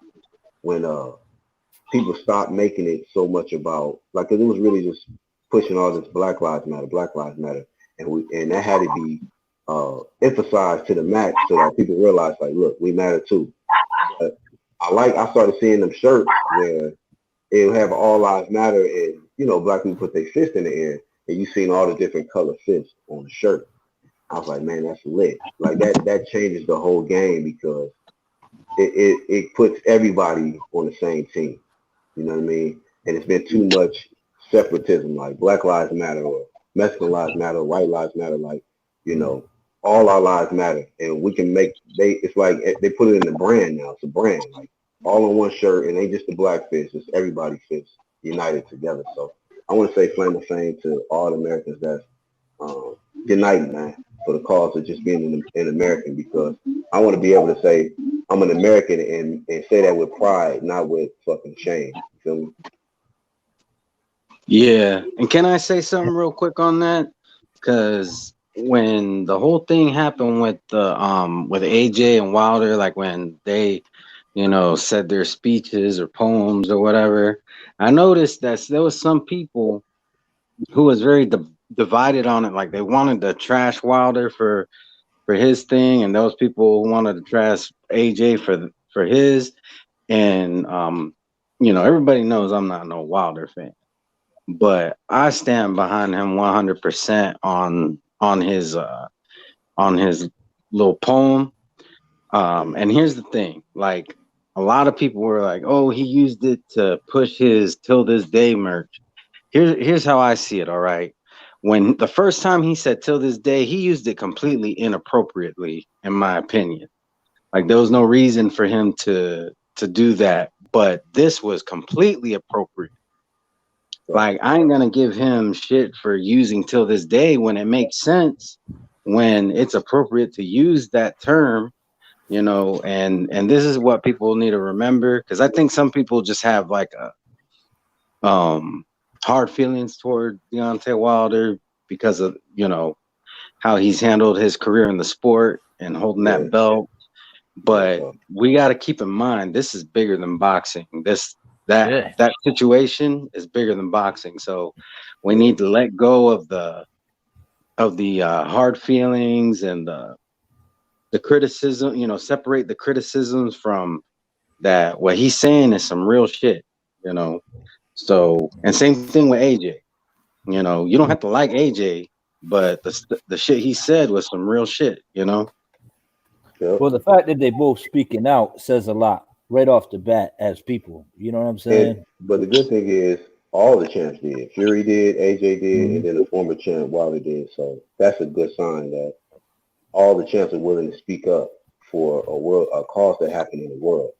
people stopped making it so much about like 'cause it was really just pushing all this Black Lives Matter, and that had to be emphasized to the max so that people realize like, look, we matter too. But I started seeing them shirts where it'll have all lives matter and black people put their fist in the air and you seen all the different color fists on the shirt. I was like, man, that's lit. Like that changes the whole game because it puts everybody on the same team. You know what I mean? And it's been too much separatism, like Black Lives Matter or Mexican Lives Matter, White Lives Matter, like, you know, all our lives matter. And we can make it's like they put it in the brand now. It's a brand, like all on one shirt and ain't just the black fish, it's everybody fish united together. So I want to say flame of fame to all the Americans that's um, united, man, for the cause of just being an American because I want to be able to say I'm an American and say that with pride, not with fucking shame. You feel me? Yeah, and can I say something real quick on that? Because when the whole thing happened with AJ and Wilder, like when they, said their speeches or poems or whatever, I noticed that there was some people who was very divided on it. Like they wanted to trash Wilder for his thing, and those people who wanted to trash AJ for his. And everybody knows I'm not no Wilder fan, but I stand behind him 100% on his little poem. And here's the thing, like a lot of people were like, "Oh, he used it to push his Till This Day merch." Here's how I see it. All right, when the first time he said "Till This Day," he used it completely inappropriately, in my opinion. Like there was no reason for him to do that, but this was completely appropriate. So, Like I ain't gonna give him shit for using "Till This Day" when it makes sense, when it's appropriate to use that term, and this is what people need to remember, because I think some people just have like a hard feelings toward Deontay Wilder because of how he's handled his career in the sport and holding yeah, that belt. real But talk. we got to keep in mind this is bigger than boxing. That Yeah. that situation is bigger than boxing. So we Yeah, need to let go of the hard feelings and the criticism. Separate the criticisms from that. What he's saying is some real shit. You know. So and same thing with AJ. You don't have to like AJ, but the shit he said was some real shit. yep. Well, the fact that they both speaking out says a lot right off the bat as people. You know what I'm And saying? but the good thing is all the champs did. Fury did, AJ did, and Mhm. then the former champ Wilder did. So that's a good sign that all the champs are willing to speak up for a cause that happened in the world.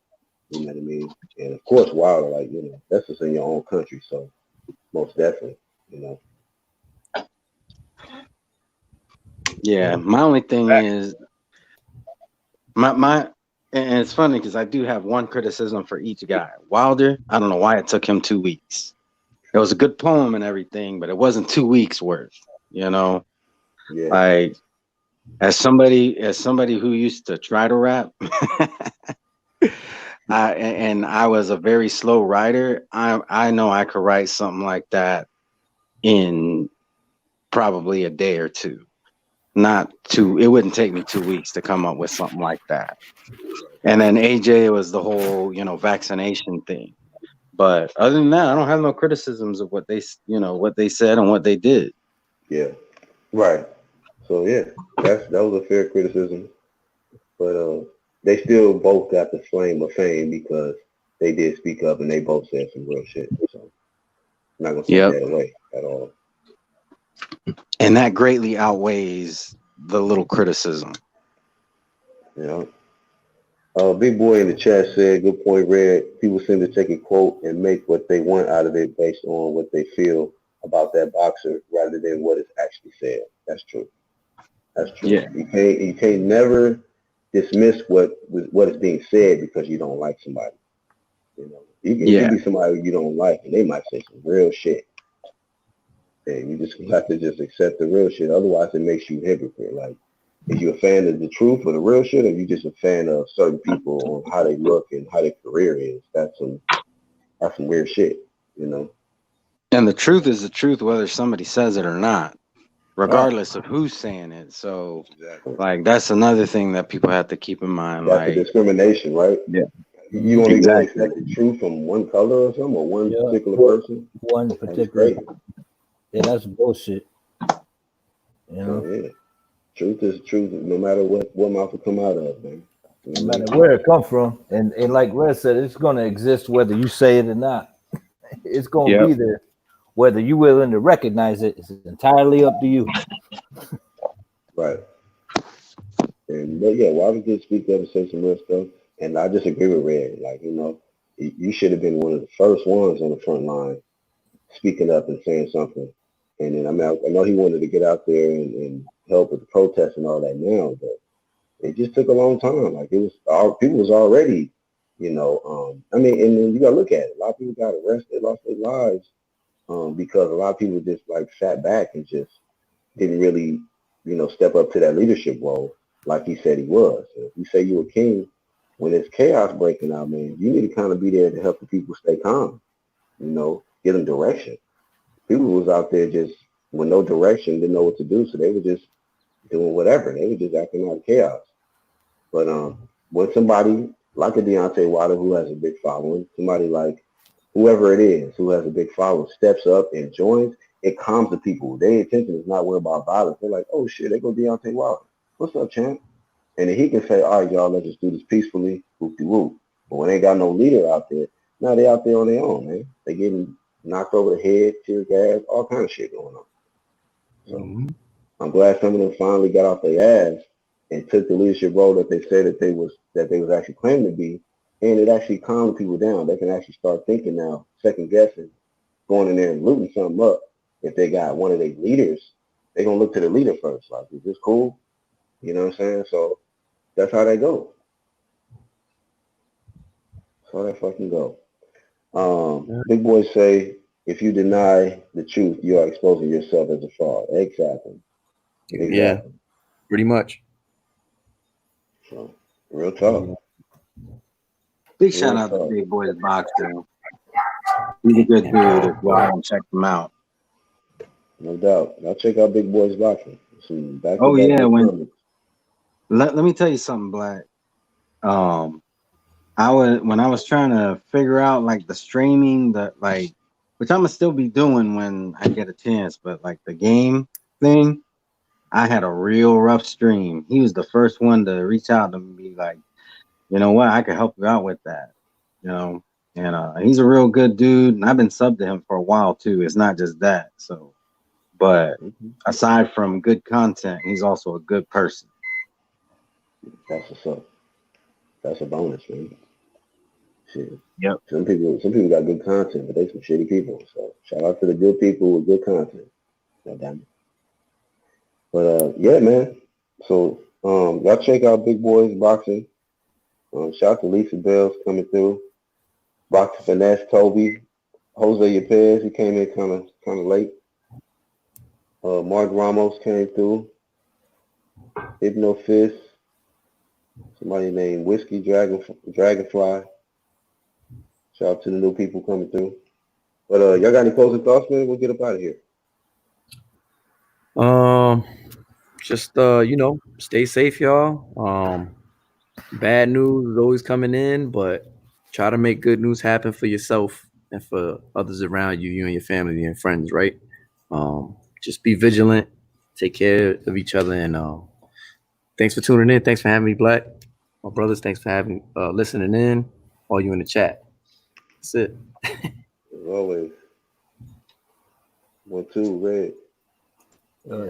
You know what I mean? And of course, Wilder, like that's just in your own country. So most definitely, you know. Yeah. My only thing is my and it's funny because I do have one criticism for each guy. Wilder, I don't know why it took him 2 weeks. It was a good poem and everything, but it wasn't 2 weeks worth. You know, Yeah, like as somebody who used to try to rap, I was a very slow writer. I know I could write something like that in probably a day or two. Not two. It wouldn't take me 2 weeks to come up with something like that. And then AJ was the whole, vaccination thing. But other than that, I don't have no criticisms of what they said and what they did. yeah, right. So yeah, that was a fair criticism, but they still both got the flame of fame because they did speak up and they both said some real shit. So I'm not gonna take Yep. that away at all. And that greatly outweighs the little criticism. You know. Big boy in the chat said, "Good point, Red. People seem to take a quote and make what they want out of it based on what they feel about that boxer rather than what is actually said." That's true. That's true. Yeah. You can't never dismiss what is being said because you don't like somebody. You know, it could Yeah. be somebody you don't like, and they might say some real shit, and you just have to just accept the real shit. Otherwise, it makes you a hypocrite. Like, is you a fan of the truth or the real shit, or you just a fan of certain people on how they look and how their career is? That's some weird shit, you know. And the truth is the truth, whether somebody says it or not, Right. regardless of who's saying it. So, Exactly. like, that's another thing that people have to keep in mind. That's the Like, discrimination, right? yeah, You Mhm. only gonna exactly. accept the truth from one color or something, or one Yeah, particular person. one That's particular. crazy. Yeah, that's bullshit. You So know, yeah, truth is truth, no matter what mouth it come out of, man. You no know. matter where it come from, and like Red said, it's gonna exist whether you say it or not. It's gonna Yep. be there, whether you willing to recognize it. It's entirely up to you. Right. And but yeah, Robert did speak up and say some real stuff, and I disagree with Red. Like, you should have been one of the first ones on the front line speaking up and saying something. And then I mean, I know he wanted to get out there and help with the protests and all that now, but it just took a long time. Like, it was all people was already, I mean, and then you gotta look at it. A lot of people got arrested, lost their lives, because a lot of people just like sat back and just didn't really, step up to that leadership role like he said he was. And if you say you're a king, when there's chaos breaking out, man, you need to kind of be there to help the people stay calm, give them direction. People was out there just with no direction, didn't know what to do, so they were just doing whatever. They were just acting out of chaos. But when somebody like a Deontay Wilder who has a big following, somebody like whoever it is who has a big following steps up and joins, it calms the people. Their attention is not worried about violence. They're like, oh shit, they go Deontay Wilder. What's up, champ? And then he can say, all right, y'all, let's just do this peacefully, whoop de whoop. But when they got no leader out there, now they out there on their own, man. They getting knocked over the head, tear gas, all kind of shit going on. So Mhm. I'm glad some of them finally got off their ass and took the leadership role that they said that they was actually claiming to be, and it actually calmed people down. They can actually start thinking now, second guessing, going in there and looting something up. If they got one of their leaders, they're gonna look to the leader first. Like, is this cool? You know what I'm saying? So that's how they go. That's how they fucking go. Yeah. Big boys say if you deny the truth, you are exposing yourself as a fraud. Exactly. Yeah, Exactly. pretty much. So real Pretty talk. much. Big shout Real out to talk. Big Boys Boxing. He's a good dude if y'all haven't checked him out. No doubt. I'll check out Big Boys Boxing. Some back to Oh back yeah, good when comments. let me tell you something, Black. Um, when I was trying to figure out like the streaming, which I'm gonna still be doing when I get a chance, but like the game thing, I had a real rough stream. He was the first one to reach out to me, and be like, you know what, I could help you out with that, you know. And he's a real good dude, and I've been subbed to him for a while too. It's not just that, so. But Hmm. aside from good content, he's also a good person. That's what's up. That's a bonus, man. Shit. Yep. Some people got good content, but they some shitty people. So shout out to the good people with good content. God damn it. But yeah, man. So y'all check out Big Boys Boxing. Shout out to Lisa Bells coming through. Boxing Finesse, Toby, Jose Yepes, he came in kind of late. Mark Ramos came through. Hypno Fist, somebody named Dragonfly. Shout out to the new people coming through. But y'all got any closing thoughts, man? We'll get up out of here. Um, just stay safe, y'all. Bad news is always coming in, but try to make good news happen for yourself and for others around you, you and your family and friends, right? Just be vigilant, take care of each other, and thanks for tuning in. Thanks for having me, Black. My brothers, thanks for having listening in. All you in the chat. That's it. As always, 1, 2, red.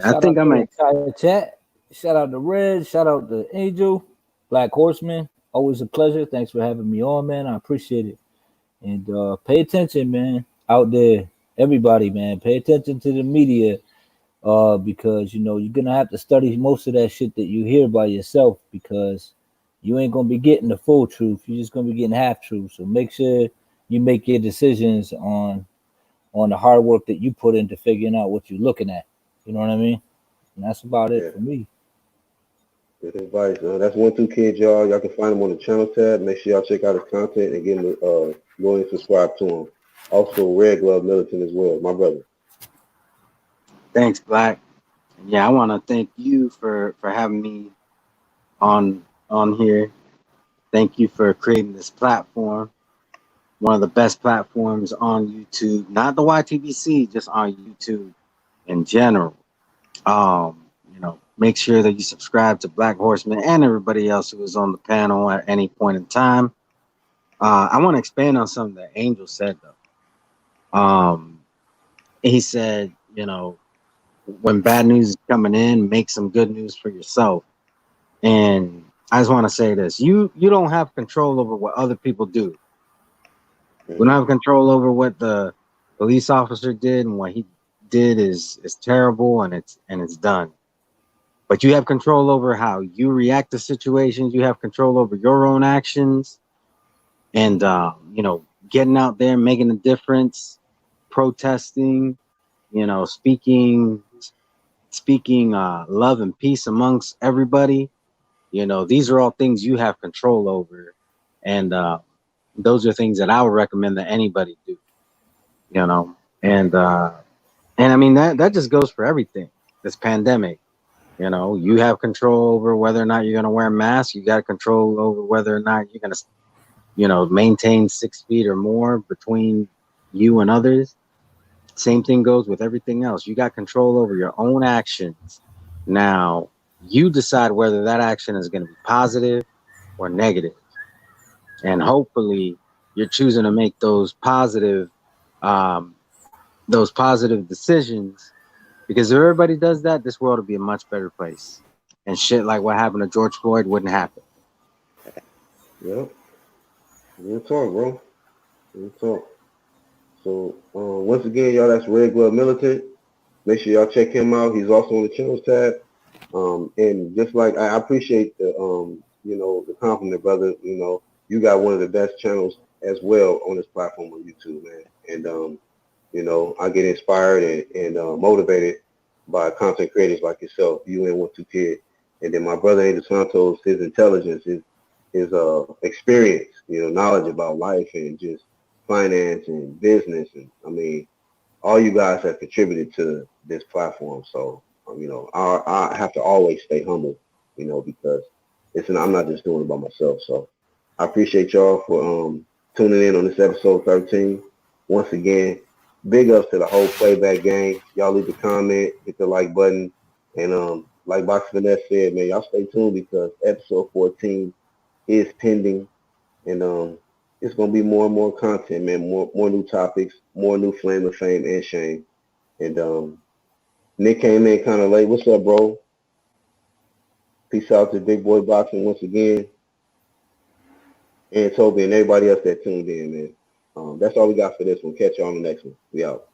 I Shout think out I to the might. entire chat. Shout out to Red. Shout out to Angel, Black Horseman. Always a pleasure. Thanks for having me on, man. I appreciate it. And pay attention, man. Out there, everybody, man. Pay attention to the media, because you're gonna have to study most of that shit that you hear by yourself, because you ain't gonna be getting the full truth. You're just gonna be getting half truth. So make sure you make your decisions on the hard work that you put into figuring out what you're looking at. You know what I mean? And that's about it Yeah, for me. good advice. That's 1-2 Kid, y'all. Y'all can find him on the channel tab. Make sure y'all check out his content and get him go and subscribe to him. Also, Red Glove Militant as well, my brother. Thanks, Black. Yeah, I want to thank you for having me on here. Thank you for creating this platform, one of the best platforms on YouTube, not the YTBC, just on YouTube in general. Make sure that you subscribe to Black Horseman and everybody else who was on the panel at any point in time. I want to expand on something that Angel said though. He said, when bad news is coming in, make some good news for yourself. And I just want to say this: you don't have control over what other people do. We don't Mm-hmm. have control over what the police officer did, and what he did is terrible, and it's done. But you have control over how you react to situations. You have control over your own actions, and getting out there, making a difference, protesting, speaking love and peace amongst everybody. These are all things you have control over, and those are things that I would recommend that anybody do. You know, and I mean that just goes for everything. This pandemic, you have control over whether or not you're going to wear a mask. You got control over whether or not you're going to, maintain 6 feet or more between you and others. Same thing goes with everything else. You got control over your own actions. Now, you decide whether that action is going to be positive or negative. And hopefully, you're choosing to make um, those positive decisions. Because if everybody does that, this world will be a much better place. And shit like what happened to George Floyd wouldn't happen. Yep. Real talk, bro. Real talk. So once again, y'all, that's Red Glove Militant. Make sure y'all check him out. He's also on the channels tab. And just like I appreciate the compliment, brother. You got one of the best channels as well on this platform on YouTube, man. And I get inspired and motivated by content creators like yourself, you and 1-2 Kid. And then my brother Angel Santos, his intelligence, his experience, knowledge about life and just finance and business. And I mean, all you guys have contributed to this platform. So, I have to always stay humble, because I'm not just doing it by myself. So I appreciate y'all for tuning in on this episode 13. Once again, big ups to the whole playback gang. Y'all leave a comment, hit the like button, and like Box Finesse said, man, y'all stay tuned because episode 14 is pending, and it's gonna be more and more content, man. More new topics, more new flame of fame and shame. And Nick came in kind of late. What's up, bro? Peace out to Big Boy Boxing once again, and Toby and everybody else that tuned in, man. That's all we got for this one. Catch you on the next one. We out.